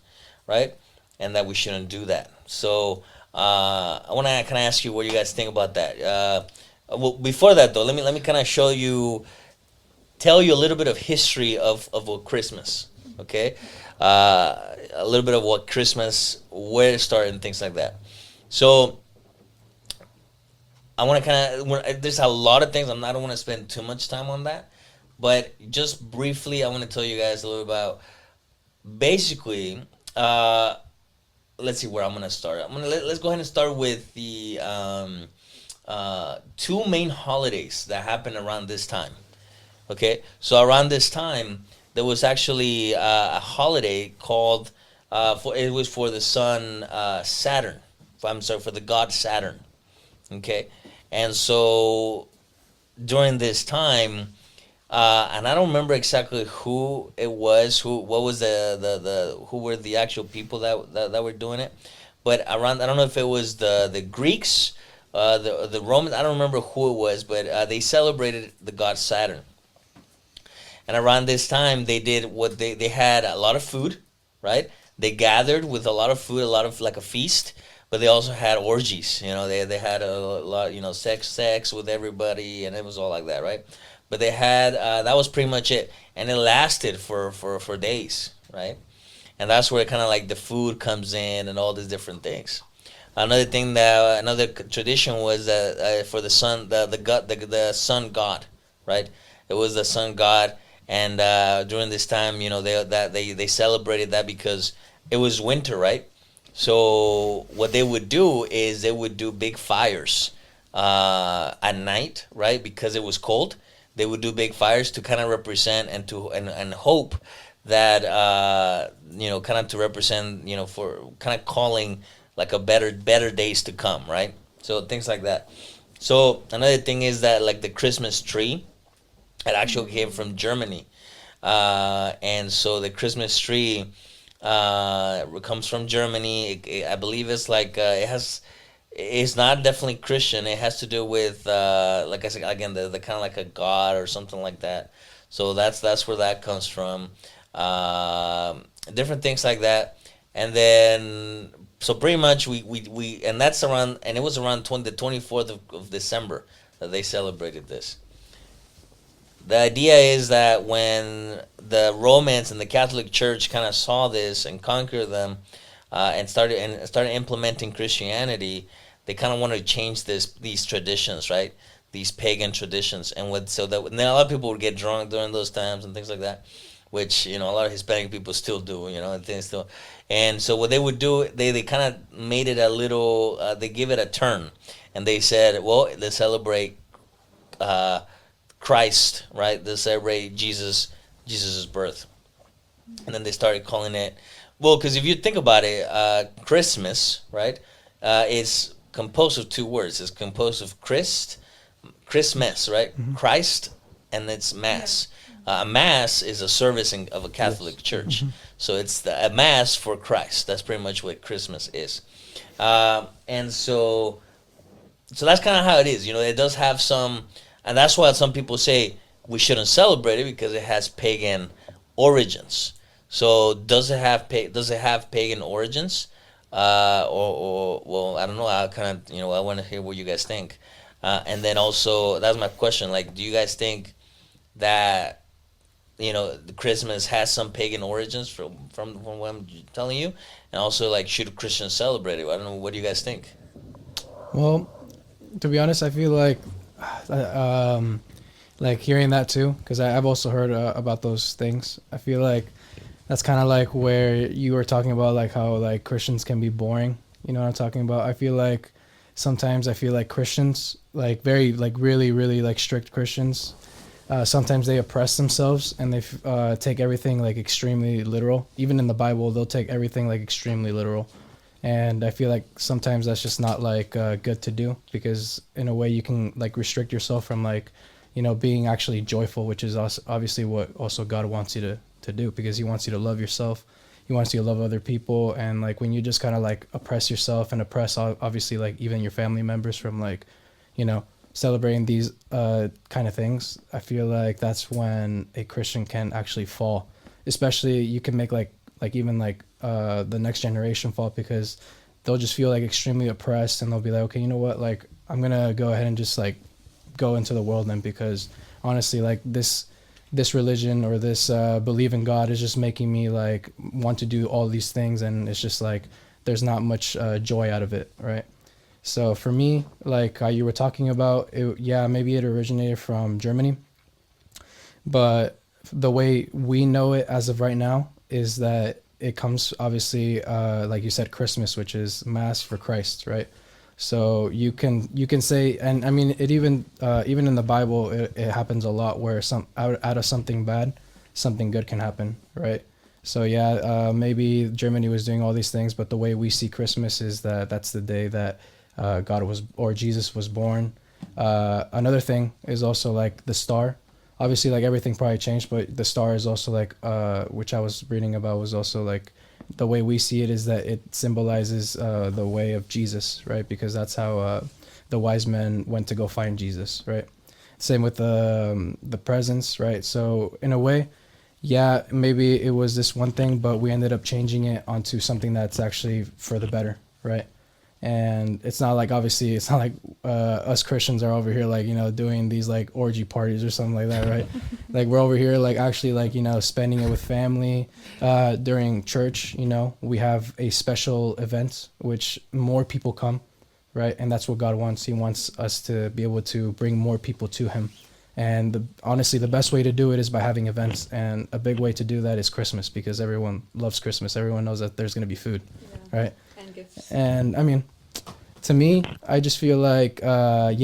right? And that we shouldn't do that. So I want to kind of ask you what you guys think about that. Well, before that though, let me kind of tell you a little bit of history of what Christmas, okay? A little bit of what Christmas, where it started, and things like that. So I want to there's a lot of things. I don't want to spend too much time on that. But just briefly, I want to tell you guys a little about, basically, let's see where I'm going to start. Let's go ahead and start with the two main holidays that happened around this time. Okay, so around this time there was actually a holiday called it was for the sun Saturn. I'm sorry, for the god Saturn. Okay, and so during this time, and I don't remember exactly who it was, what was who were the actual people that were doing it, but around, I don't know if it was the Greeks, the Romans. I don't remember who it was, but they celebrated the god Saturn. And around this time, they did what they had a lot of food, right? They gathered with a lot of food, a lot of like a feast, but they also had orgies. You know, they had a lot, you know, sex with everybody, and it was all like that, right? But they had that was pretty much it, and it lasted for days, right? And that's where kind of like the food comes in and all these different things. Another tradition was for the sun, the sun god, right? It was the sun god, and during this time, you know, they celebrated that because it was winter, right? So what they would do is they would do big fires at night, right? Because it was cold, they would do big fires to kind of represent and hope that you know, kind of to represent, you know, for kind of calling like a better days to come, right? So things like that. So another thing is that like the Christmas tree, it actually came from Germany, and so the Christmas tree comes from Germany. I believe it's like it's not definitely Christian. It has to do with like I said again, the kind of like a god or something like that. So that's where that comes from. Different things like that, and then so pretty much we and that's around, and it was around the 24th of December that they celebrated this. The idea is that when the Romans and the Catholic Church kind of saw this and conquered them, and started implementing Christianity, they kind of wanted to change these traditions, right? These pagan traditions, so that and then a lot of people would get drunk during those times and things like that, which, you know, a lot of Hispanic people still do, you know, and things still. And so what they would do, they kind of made it a little, they give it a turn, and they said, well, let's celebrate Christ, right? They celebrate Jesus's birth, and then they started calling it, well, because if you think about it, Christmas, right, is composed of two words. It's composed of Christmas, right? Mm-hmm. Christ, and it's Mass. Yeah. Mass is a service of a Catholic church, mm-hmm. So it's a Mass for Christ. That's pretty much what Christmas is, and so that's kind of how it is. You know, it does have some. And that's why some people say we shouldn't celebrate it because it has pagan origins. So does it have pagan origins? Or well, I don't know. I kind of, you know, I want to hear what you guys think. And then also, that's my question. Like, do you guys think that, you know, the Christmas has some pagan origins from what I'm telling you? And also, like, should Christians celebrate it? I don't know. What do you guys think? Well, to be honest, I feel like hearing that too, because I've also heard about those things. I feel like that's kind of like where you were talking about, like how like Christians can be boring. You know what I'm talking about? I feel like sometimes Christians, like very like really like strict Christians, sometimes they oppress themselves and they take everything like extremely literal. Even in the Bible, they'll take everything like extremely literal. And I feel like sometimes that's just not like good to do, because in a way you can like restrict yourself from like, you know, being actually joyful, which is also obviously what also God wants you to do, because he wants you to love yourself. He wants you to love other people. And like when you just kind of like oppress yourself and oppress obviously like even your family members from like, you know, celebrating these kind of things, I feel like that's when a Christian can actually fall. Especially you can make like even like the next generation fall, because they'll just feel like extremely oppressed and they'll be like, okay, you know what, like I'm gonna go ahead and just like go into the world then, because honestly like this religion or this belief in God is just making me like want to do all these things, and it's just like there's not much joy out of it, right? So for me, like how you were talking about it, yeah, maybe it originated from Germany, but the way we know it as of right now is that it comes obviously like you said, Christmas, which is Mass for Christ, right? So you can say, and I mean it even in the Bible it happens a lot where out of something bad, something good can happen, right? So yeah, maybe Germany was doing all these things, but the way we see Christmas is that that's the day that God was, or Jesus was born. Another thing is also like the star. Obviously, like everything probably changed, but the star is also like, which I was reading about, was also like the way we see it is that it symbolizes the way of Jesus, right? Because that's how the wise men went to go find Jesus, right? Same with the presents, right? So in a way, yeah, maybe it was this one thing, but we ended up changing it onto something that's actually for the better, right? And it's not like, obviously it's not like us Christians are over here like, you know, doing these like orgy parties or something like that, right? Like we're over here like actually like, you know, spending it with family during church. You know, we have a special event which more people come, right? And that's what God wants. He wants us to be able to bring more people to him. And honestly, the best way to do it is by having events. And a big way to do that is Christmas, because everyone loves Christmas. Everyone knows that there's going to be food, right? And gifts. And I mean, to me, I just feel like, I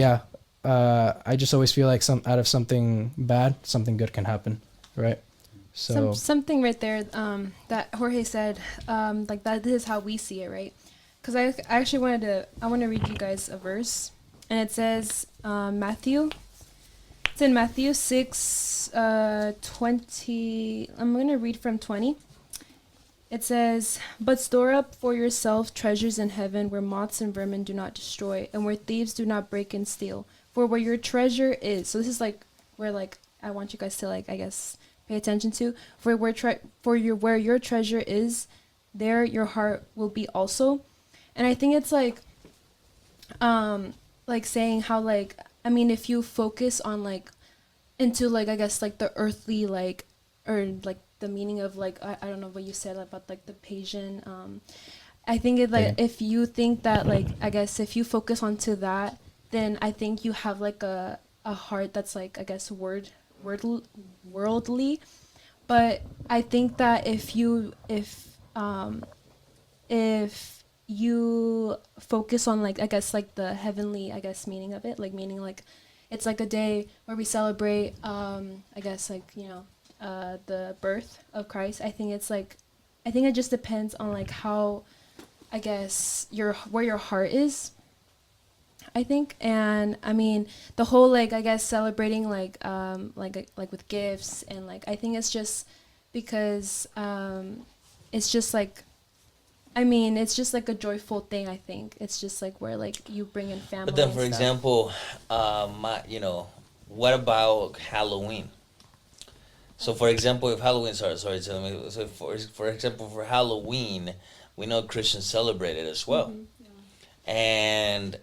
just always feel like out of something bad, something good can happen, right? So Something right there that Jorge said, like that is how we see it, right? Because I actually I want to read you guys a verse, and it says Matthew. It's in Matthew 6, 20. I'm going to read from 20. It says, "But store up for yourself treasures in heaven, where moths and vermin do not destroy, and where thieves do not break and steal. For where your treasure is," so this is like where like I want you guys to like, I guess, pay attention to. Where your treasure is, there your heart will be also. And I think it's like saying how like, I mean, if you focus on like into like, I guess like the earthly like, or like the meaning of like, I don't know what you said about like the pagan, I think it like, if you think that like, I guess if you focus onto that, then I think you have like a heart that's like, I guess worldly. But I think that if you focus on like, I guess like the heavenly, I guess, meaning of it, like meaning like it's like a day where we celebrate I guess like, you know, the birth of Christ. I think it just depends on like how, I guess, where your heart is, I think. And I mean the whole like, I guess, celebrating like with gifts, and like I think it's just because it's just like, I mean, it's just like a joyful thing. I think it's just like where like you bring in family. But then, and for stuff. example, what about Halloween? So, for example, if Halloween, tell me. So, for example, for Halloween, we know Christians celebrate it as well, and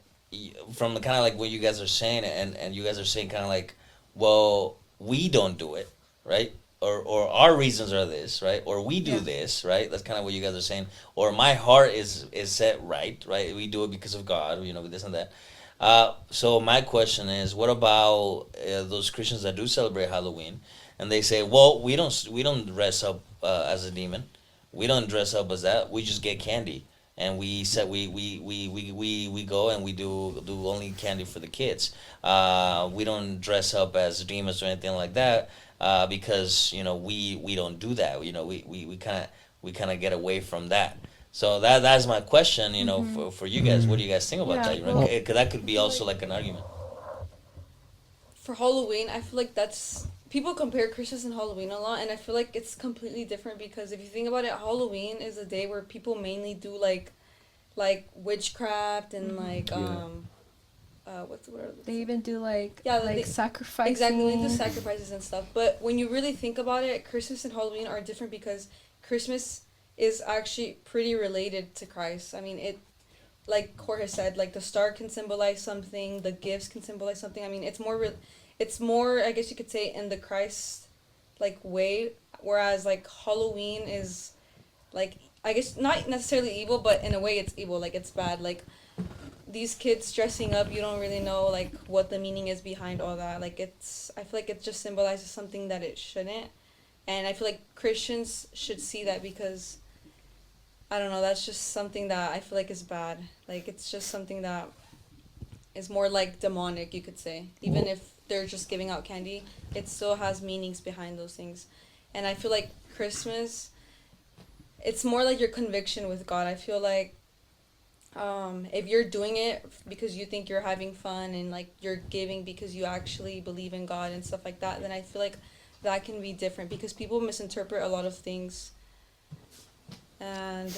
from the kind of like what you guys are saying, and you guys are saying kind of like, well, we don't do it, right? Or our reasons are this, right? Or we do this, right? That's kind of what you guys are saying. Or my heart is set right? We do it because of God, you know, this and that. So my question is, what about those Christians that do celebrate Halloween, and they say, well, we don't dress up as a demon, we don't dress up as that, we just get candy, and we go and we do only candy for the kids. We don't dress up as demons or anything like that. Because you know we don't do that. You know we kind of get away from that. So that's my question. You know, for you guys, what do you guys think about that? You know, because that could be also like an argument. For Halloween, I feel like that's, people compare Christmas and Halloween a lot, and I feel like it's completely different, because if you think about it, Halloween is a day where people mainly do like witchcraft and like what's the word? They even do like sacrificing. Exactly, they do sacrifices and stuff. But when you really think about it, Christmas and Halloween are different, because Christmas is actually pretty related to Christ. I mean, it, like Jorge said, like the star can symbolize something, the gifts can symbolize something. I mean, it's more, I guess you could say, in the Christ like way, whereas like Halloween is like, I guess not necessarily evil, but in a way it's evil, like it's bad. Like these kids dressing up, you don't really know like what the meaning is behind all that. Like I feel like it just symbolizes something that it shouldn't. And I feel like Christians should see that, because I don't know, that's just something that I feel like is bad. Like, it's just something that is more like demonic, you could say. Even Well- if they're just giving out candy, it still has meanings behind those things. And I feel like Christmas, it's more like your conviction with God. I feel like if you're doing it because you think you're having fun and like you're giving because you actually believe in God and stuff like that, then I feel like that can be different because people misinterpret a lot of things. And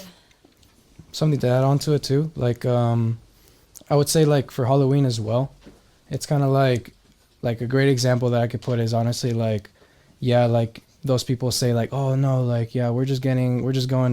Something to add on to it too, like I would say like for Halloween as well, it's kind of like a great example that I could put is honestly like, yeah, like those people say like, oh no, like yeah, we're just going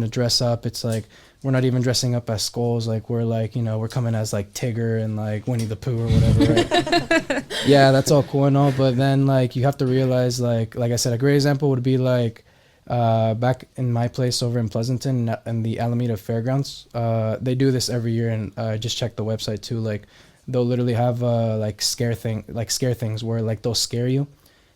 to dress up. It's like we're not even dressing up as skulls. Like we're like, you know, we're coming as like Tigger and like Winnie the Pooh or whatever. Right? Yeah, that's all cool and all, but then like you have to realize like I said, a great example would be like back in my place over in Pleasanton in the Alameda Fairgrounds. They do this every year, and just check the website too. Like they'll literally have like scare things where like they'll scare you,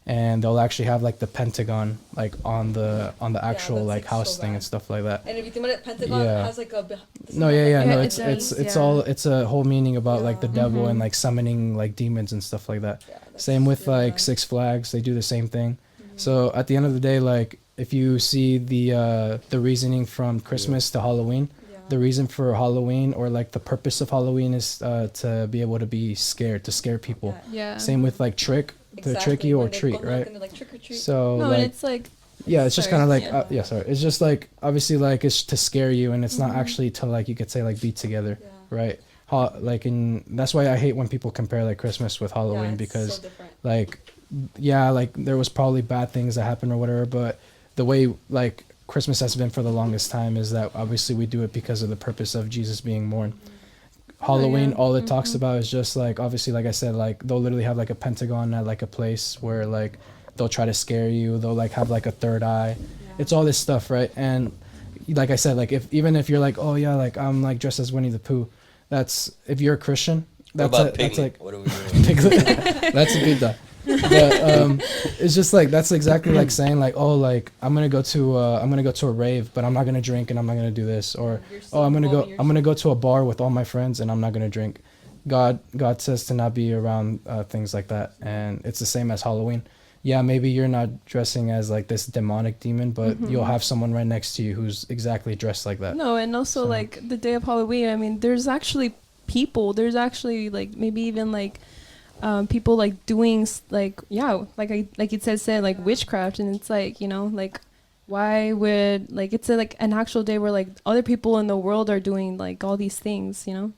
and they'll actually have like the Pentagon like on the actual that's, like like, house so thing bad. and stuff like that. and if you think about it, Pentagon Yeah. has like a No, yeah, no, Yeah, it's it does, it's yeah. all it's a whole meaning about like the Yeah. devil and Mhm. like summoning like demons and stuff like that. Yeah, that's Same with really like bad. Six Flags, they do the same thing. Mhm. So at the end of the day, like if you see the reasoning from Christmas to Halloween, Yeah. the reason for Halloween or like the purpose of Halloween is to be able to be scared, to scare people. Yeah. Same with like trick, to trick you or treat, right? Like trick or treat. So No, and like it's like yeah, it's just sorry, kind of like yeah. sorry, it's just like obviously like it's to scare you, and it's not Mhm. actually to like you could say like be together, Yeah. right? Like in that's why I hate when people compare like Christmas with Halloween Yeah, it's because so different. like yeah, like there was probably bad things that happened or whatever, but the way like Christmas has been for the longest time is that obviously we do it because of the purpose of Jesus being born. Halloween, yeah. all it talks Mhm. about is just like obviously like I said, like they'll literally have like a pentagon at like a place where like they'll try to scare you, they'll like have like a third eye. Yeah. It's all this stuff, right? And like I said, like if even if you're like, oh yeah, like I'm like dressed as Winnie the Pooh, that's if you're a Christian, What that's about that's Piglet? like What are we doing? Piglet. That's a pita. But it's just like that's exactly like saying like, oh, like I'm gonna go to a rave, but I'm not gonna drink and I'm not gonna do this, or You're still oh, I'm involving gonna go to a bar with all my friends and I'm not gonna drink. God says to not be around things like that, and it's the same as Halloween. Yeah, maybe you're not dressing as like this demonic demon, but you'll have someone right next to you who's exactly dressed like that. No, and also So- like the day of Halloween, I mean, there's actually people, there's actually like maybe even like people like doing like like it said like witchcraft, and it's like, you know, like why would like it's like an actual day where like other people in the world are doing like all these things, you know,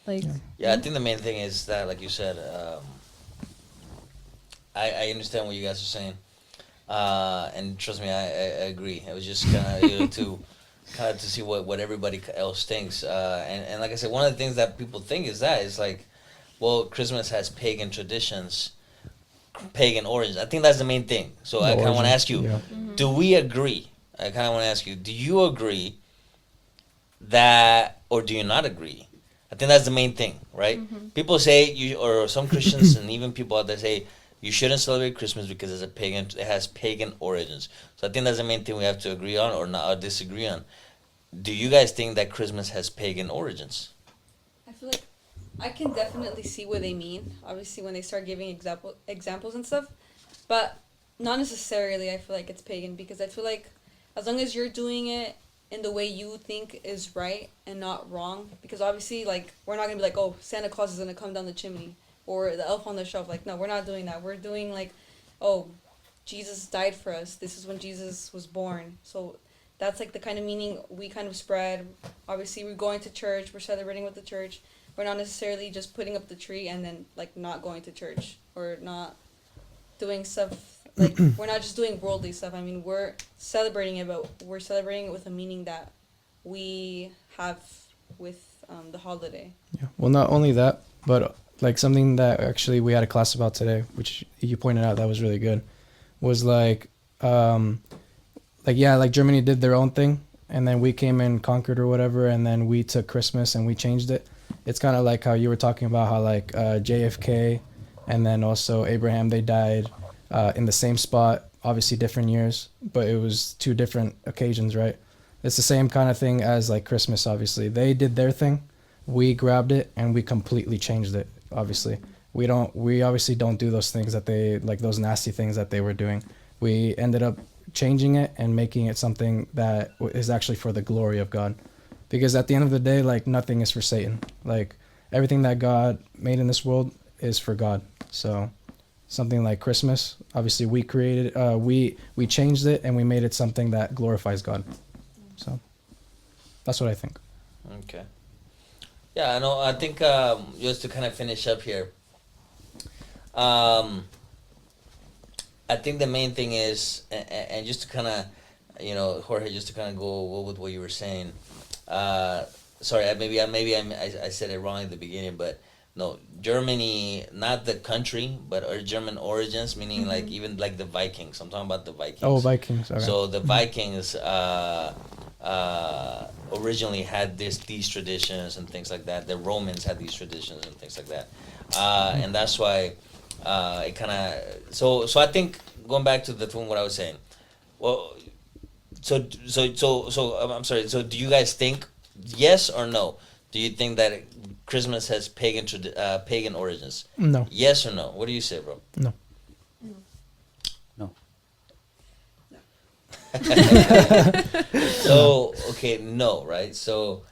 like Yeah, I think the main thing is that, like you said, I understand what you guys are saying, and trust me, I agree. It was just kind of to see what everybody else thinks, and like I said, one of the things that people think is like, well, Christmas has pagan traditions, pagan origins. I think that's the main thing. So I kind of want to ask you, Yeah. do we agree? I kind of want to ask you, do you agree that, or do you not agree? I think that's the main thing, right? People say or some Christians and even people out there say you shouldn't celebrate Christmas because it has pagan origins. So I think that's the main thing we have to agree on or not or disagree on. Do you guys think that Christmas has pagan origins? I feel like I can definitely see what they mean. Obviously, when they start giving examples and stuff, but not necessarily. I feel like it's pagan because I feel like as long as you're doing it in the way you think is right and not wrong, because obviously, like, we're not gonna be like, oh, Santa Claus is gonna come down the chimney or the elf on the shelf. Like, no, we're not doing that. We're doing like, oh, Jesus died for us. This is when Jesus was born. So that's like the kind of meaning we kind of spread. Obviously, we're going to church. We're celebrating with the church. We're not necessarily just putting up the tree and then like not going to church or not doing stuff. Like, we're not just doing worldly stuff. I mean, we're celebrating it, but we're celebrating it with a meaning that we have with the holiday. Yeah. Well, not only that, but like something that actually we had a class about today, which you pointed out that was really good, was like yeah, like Germany did their own thing, and then we came and conquered or whatever, and then we took Christmas and we changed it. It's kind of like how you were talking about how like JFK and then also Abraham, they died in the same spot, obviously different years, but it was two different occasions, right? It's the same kind of thing as like Christmas. Obviously, they did their thing, we grabbed it and we completely changed it. Obviously, we obviously don't do those things that they like, those nasty things that they were doing. We ended up changing it and making it something that is actually for the glory of God, because at the end of the day, like, nothing is for Satan. Like, everything that God made in this world is for God. So something like Christmas, obviously we created, we changed it and we made it something that glorifies God. So that's what I think. Okay. Yeah, I know. I think just to kind of finish up here, I think the main thing is, and just to kind of, Jorge, just to kind of go with what you were saying. Sorry, maybe I said it wrong at the beginning, but no, Germany, not the country, but German origins, meaning like even like the Vikings. I'm talking about the Vikings. Oh, Vikings. Okay. So the Vikings originally had these traditions and things like that. The Romans had these traditions and things like that, and that's why it kind of. So I think going back to what I was saying. Well, so I'm sorry. So do you guys think, yes or no? Do you think that Christmas has pagan origins? No. Yes or no? What do you say, bro? No. No. So, okay, no, right? So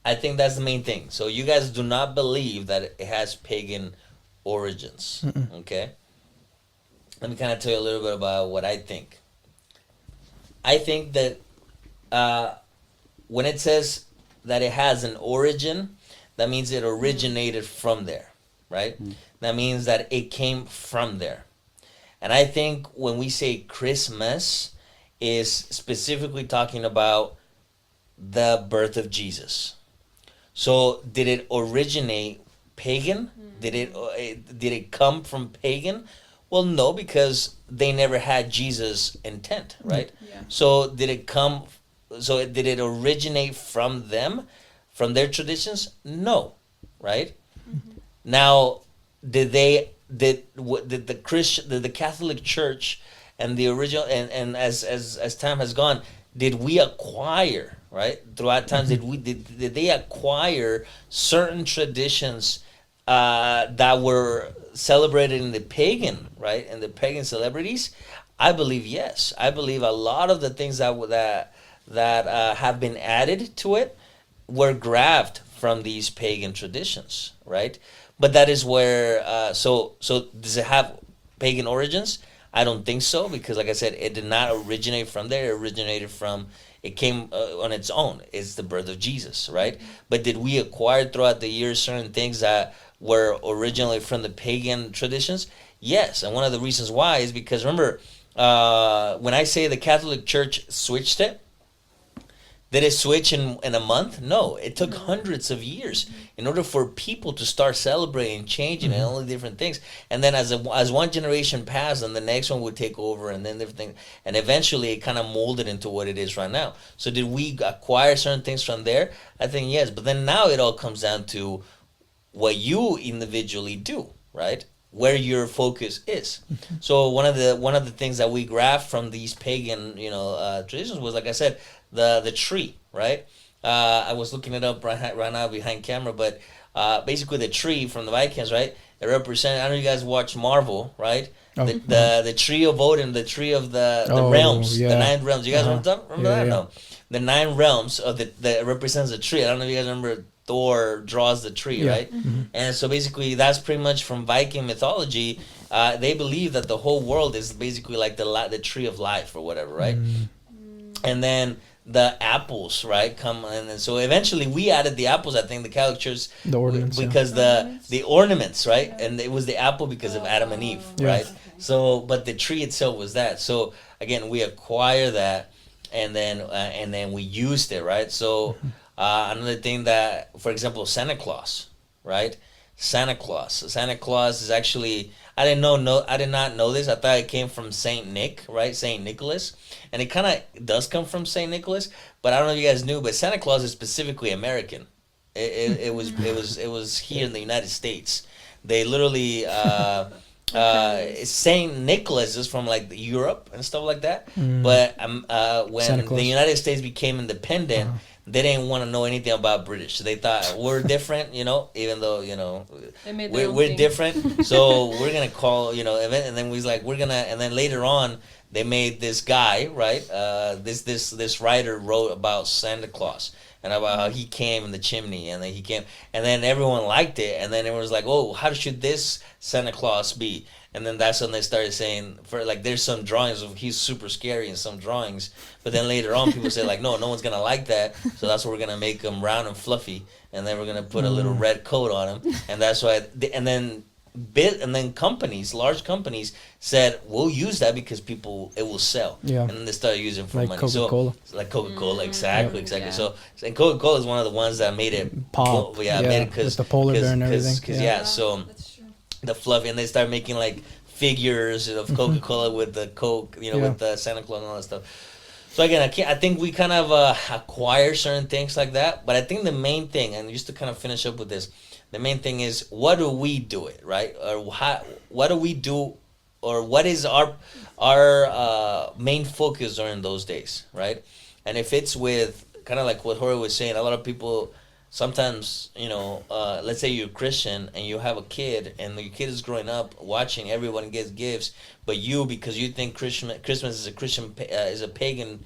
I think that's the main thing. So you guys do not believe that it has pagan origins. Okay? Let me kind of tell you a little bit about what I think. I think that when it says that it has an origin, that means it originated from there, right? That means that it came from there. And I think when we say Christmas is specifically talking about the birth of Jesus. So did it originate pagan? Did it come from pagan? Well, no, because they never had Jesus' intent, right? Yeah. So did it originate from them, from their traditions? No, right? Now, did the Catholic Church and the original and as time has gone, did we acquire, right? Throughout times, did they acquire certain traditions that were celebrated in the pagan, right? And the pagan celebrities? I believe yes. I believe a lot of the things that have been added to it were grabbed from these pagan traditions, right? But that is where so does it have pagan origins? I don't think so, because like I said, it did not originate from there. It came on its own. It's the birth of Jesus, right? But did we acquire throughout the years certain things that were originally from the pagan traditions? Yes, and one of the reasons why is because, remember, when I say the Catholic Church switched it, did it switch in a month? No, it took hundreds of years in order for people to start celebrating, changing, and all the different things. And then as one generation passed, and the next one would take over, and then different things, and eventually it kind of molded into what it is right now. So did we acquire certain things from there? I think yes, but then now it all comes down to what you individually do, right? Where your focus is. So one of the things that we grabbed from these pagan, traditions was, like I said, the tree, right? I was looking it up right now behind camera, but basically the tree from the Vikings, right? It represents. I don't know if you guys watch Marvel, right? Oh, the tree of Odin, the tree of the realms, yeah. the 9 realms. You guys remember that? Yeah. No, the 9 realms of that represents a tree. I don't know if you guys remember. Thor draws the tree, right? And so basically that's pretty much from Viking mythology. They believe that the whole world is basically like the tree of life or whatever, right? And then the apples, right, come, and then so eventually we added the apples. I think the Catholic Church, The ornaments, because the ornaments, right, and it was the apple because of Adam and Eve, right? So, but the tree itself was that. So again, we acquire that, and then we used it, right? So. Another thing that, for example, Santa Claus, right? Santa Claus is actually, I did not know this. I thought it came from Saint Nick, right? Saint Nicholas, and it kind of does come from Saint Nicholas. But I don't know if you guys knew, but Santa Claus is specifically American. It was here in the United States. They literally Saint Nicholas is from like Europe and stuff like that. Mm. But when Santa Claus. the United States became independent, they didn't want to know anything about British. They thought we're different, you know, even though, you know, They made their own we're thing. different. So we're gonna call, you know, and then we was like, we're gonna, and then later on they made this guy, right? This writer wrote about Santa Claus and about how he came in the chimney, and then he came, and then everyone liked it, and then everyone was like, oh, how should this Santa Claus be? And then that's when they started saying, for like, there's some drawings of he's super scary in some drawings, but then later on people say like, no one's gonna like that, so that's why we're gonna make him round and fluffy, and then we're gonna put a little red coat on him, and that's why. And then companies, large companies, said we'll use that because it will sell. Yeah. And then they started using it for Like money. Coca-Cola. So, like Coca-Cola, exactly. Yeah. So and Coca-Cola is one of the ones that made it Pop. Made it because with the polar bear and everything. So That's true. the fluffy, and they started making like figures of Coca-Cola with the Coke, you know, with the Santa Claus and all that stuff. So again, I think we kind of acquire certain things like that, but I think the main thing, and just to kind of finish up with this, the main thing is, what do we do it, right? Or what do we do, or what is our main focus during those days, right? And if it's with, kind of like what Jorge was saying, a lot of people sometimes, you know, let's say you're a Christian and you have a kid, and your kid is growing up watching everyone gets gifts, but you, because you think Christmas is a pagan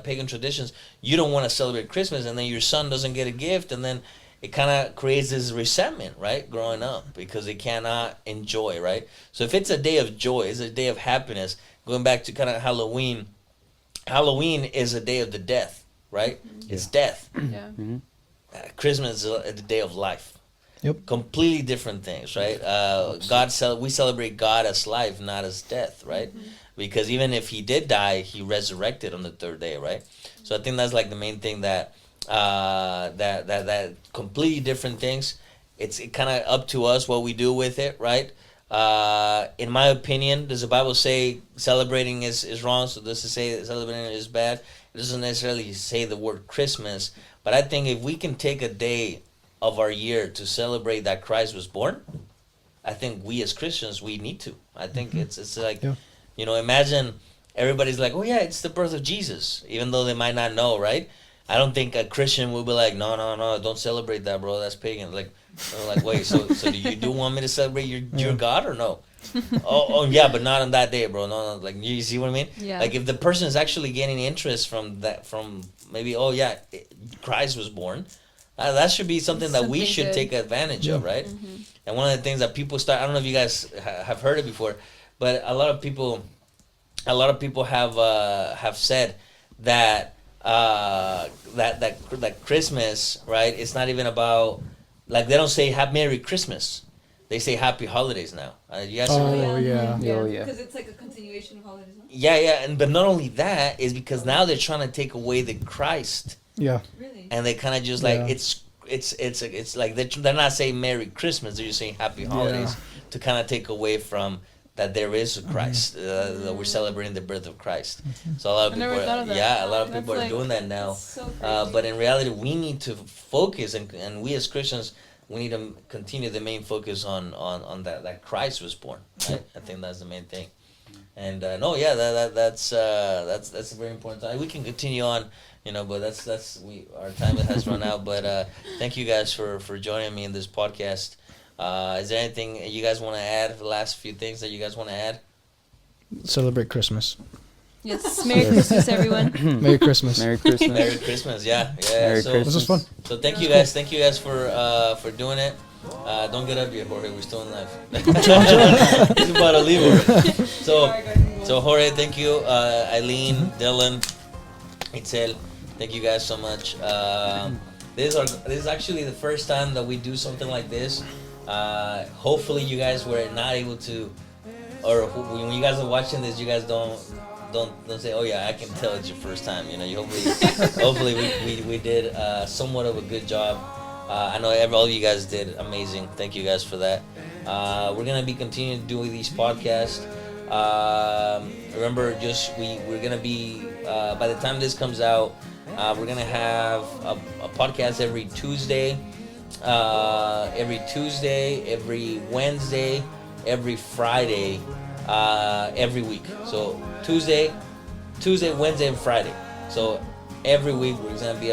pagan traditions, you don't want to celebrate Christmas, and then your son doesn't get a gift, and then it kind of creates this resentment, right, growing up, because they cannot enjoy, right? So if it's a day of joy, it's a day of happiness, going back to kind of Halloween is a day of the death, right? It's death. Yeah. Christmas is the day of life. Yep. Completely different things, right? We celebrate God as life, not as death, right? Because even if he did die, he resurrected on the third day, right? So I think that's like the main thing, that completely different things. It's kind of up to us what we do with it, right? In my opinion, does the Bible say celebrating is wrong? So does it say celebrating is bad? It doesn't necessarily say the word Christmas, but I think if we can take a day of our year to celebrate that Christ was born, I think we as Christians, we need to. I think it's like, you know, imagine everybody's like, oh yeah, it's the birth of Jesus, even though they might not know, right? I don't think a Christian will be like, no, don't celebrate that, bro. That's pagan. Like, wait, so do you want me to celebrate your God or no? oh yeah, but not on that day, bro. No, like, you see what I mean? Yeah. Like, if the person is actually getting interest from maybe, oh yeah, Christ was born, that should be something that we Something should good. take advantage of, right? And one of the things that people start, I don't know if you guys have heard it before, but a lot of people have said that that Christmas, right? It's not even about, like, they don't say Merry Christmas. They say Happy Holidays now. You guys Oh yeah. Oh, yeah. Because it's like a continuation of holidays. No? Yeah, but not only that is because now they're trying to take away the Christ, Yeah. Really? and they kind of just like Yeah. it's like they're not saying Merry Christmas. They're just saying Happy Holidays to kind of take away from that there is a Christ. That we're celebrating the birth of Christ. So a lot of I people, never thought of that. yeah, a lot of That's people are like- doing that now. That's so crazy. But in reality, we need to focus, and we as Christians, we need to continue the main focus on that Christ was born. Right? I think that's the main thing. And that's a very important time. We can continue on, you know, but our time has run out. But thank you guys for joining me in this podcast. Is there anything you guys want to add? The last few things that you guys want to add? Celebrate Christmas. Yes. Merry Christmas, everyone. Merry Christmas. Merry Christmas. Merry Christmas, yeah. Merry So, This was fun. so thank you guys for doing it. Don't get up yet, Jorge. We're still in live. He's about to leave already. So Jorge, thank you. Eileen, Dylan, Itzel, thank you guys so much. This is actually the first time that we do something like this. Hopefully you guys were not able to, or when you guys are watching this, you guys don't say, oh yeah, I can tell it's your first time. You know, hopefully we did somewhat of a good job. I know all of you guys did amazing. Thank you guys for that. We're gonna be continuing doing these podcasts. Remember, we're gonna be by the time this comes out, we're gonna have a podcast every Tuesday. every Tuesday, every Wednesday, every Friday, every week. So Tuesday, Wednesday, and Friday. So every week we're gonna be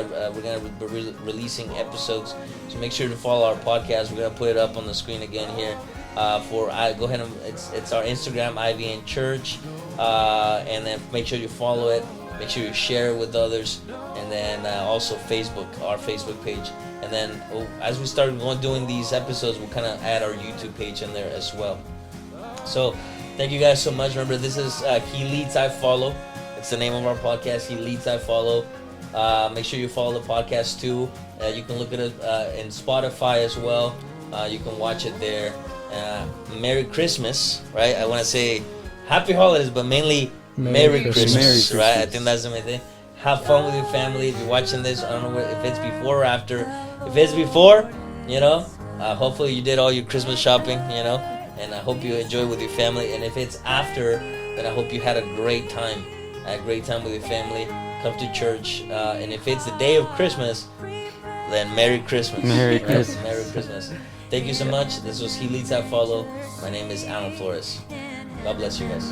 releasing episodes. So make sure to follow our podcast. We're gonna put it up on the screen again here. Go ahead and it's our Instagram, IVN Church, and then make sure you follow it. Make sure you share it with others, and then also Facebook, our Facebook page. And then as we start doing these episodes, we'll kind of add our YouTube page in there as well. So thank you guys so much. Remember, this is He Leads, I Follow. It's the name of our podcast, He Leads, I Follow. Make sure you follow the podcast too. You can look at it in Spotify as well. You can watch it there. Merry Christmas, right? I want to say Happy Holidays, but mainly Merry Christmas, right? I think that's the main thing. Have fun with your family. If you're watching this, I don't know if it's before or after. If it's before, hopefully you did all your Christmas shopping, and I hope you enjoy with your family. And if it's after, then I hope you had a great time. With your family. Come to church. And if it's the day of Christmas, then Merry Christmas. Merry Christmas. Merry Christmas. Thank you so much. This was He Leads, I Follow. My name is Alan Flores. God bless you guys.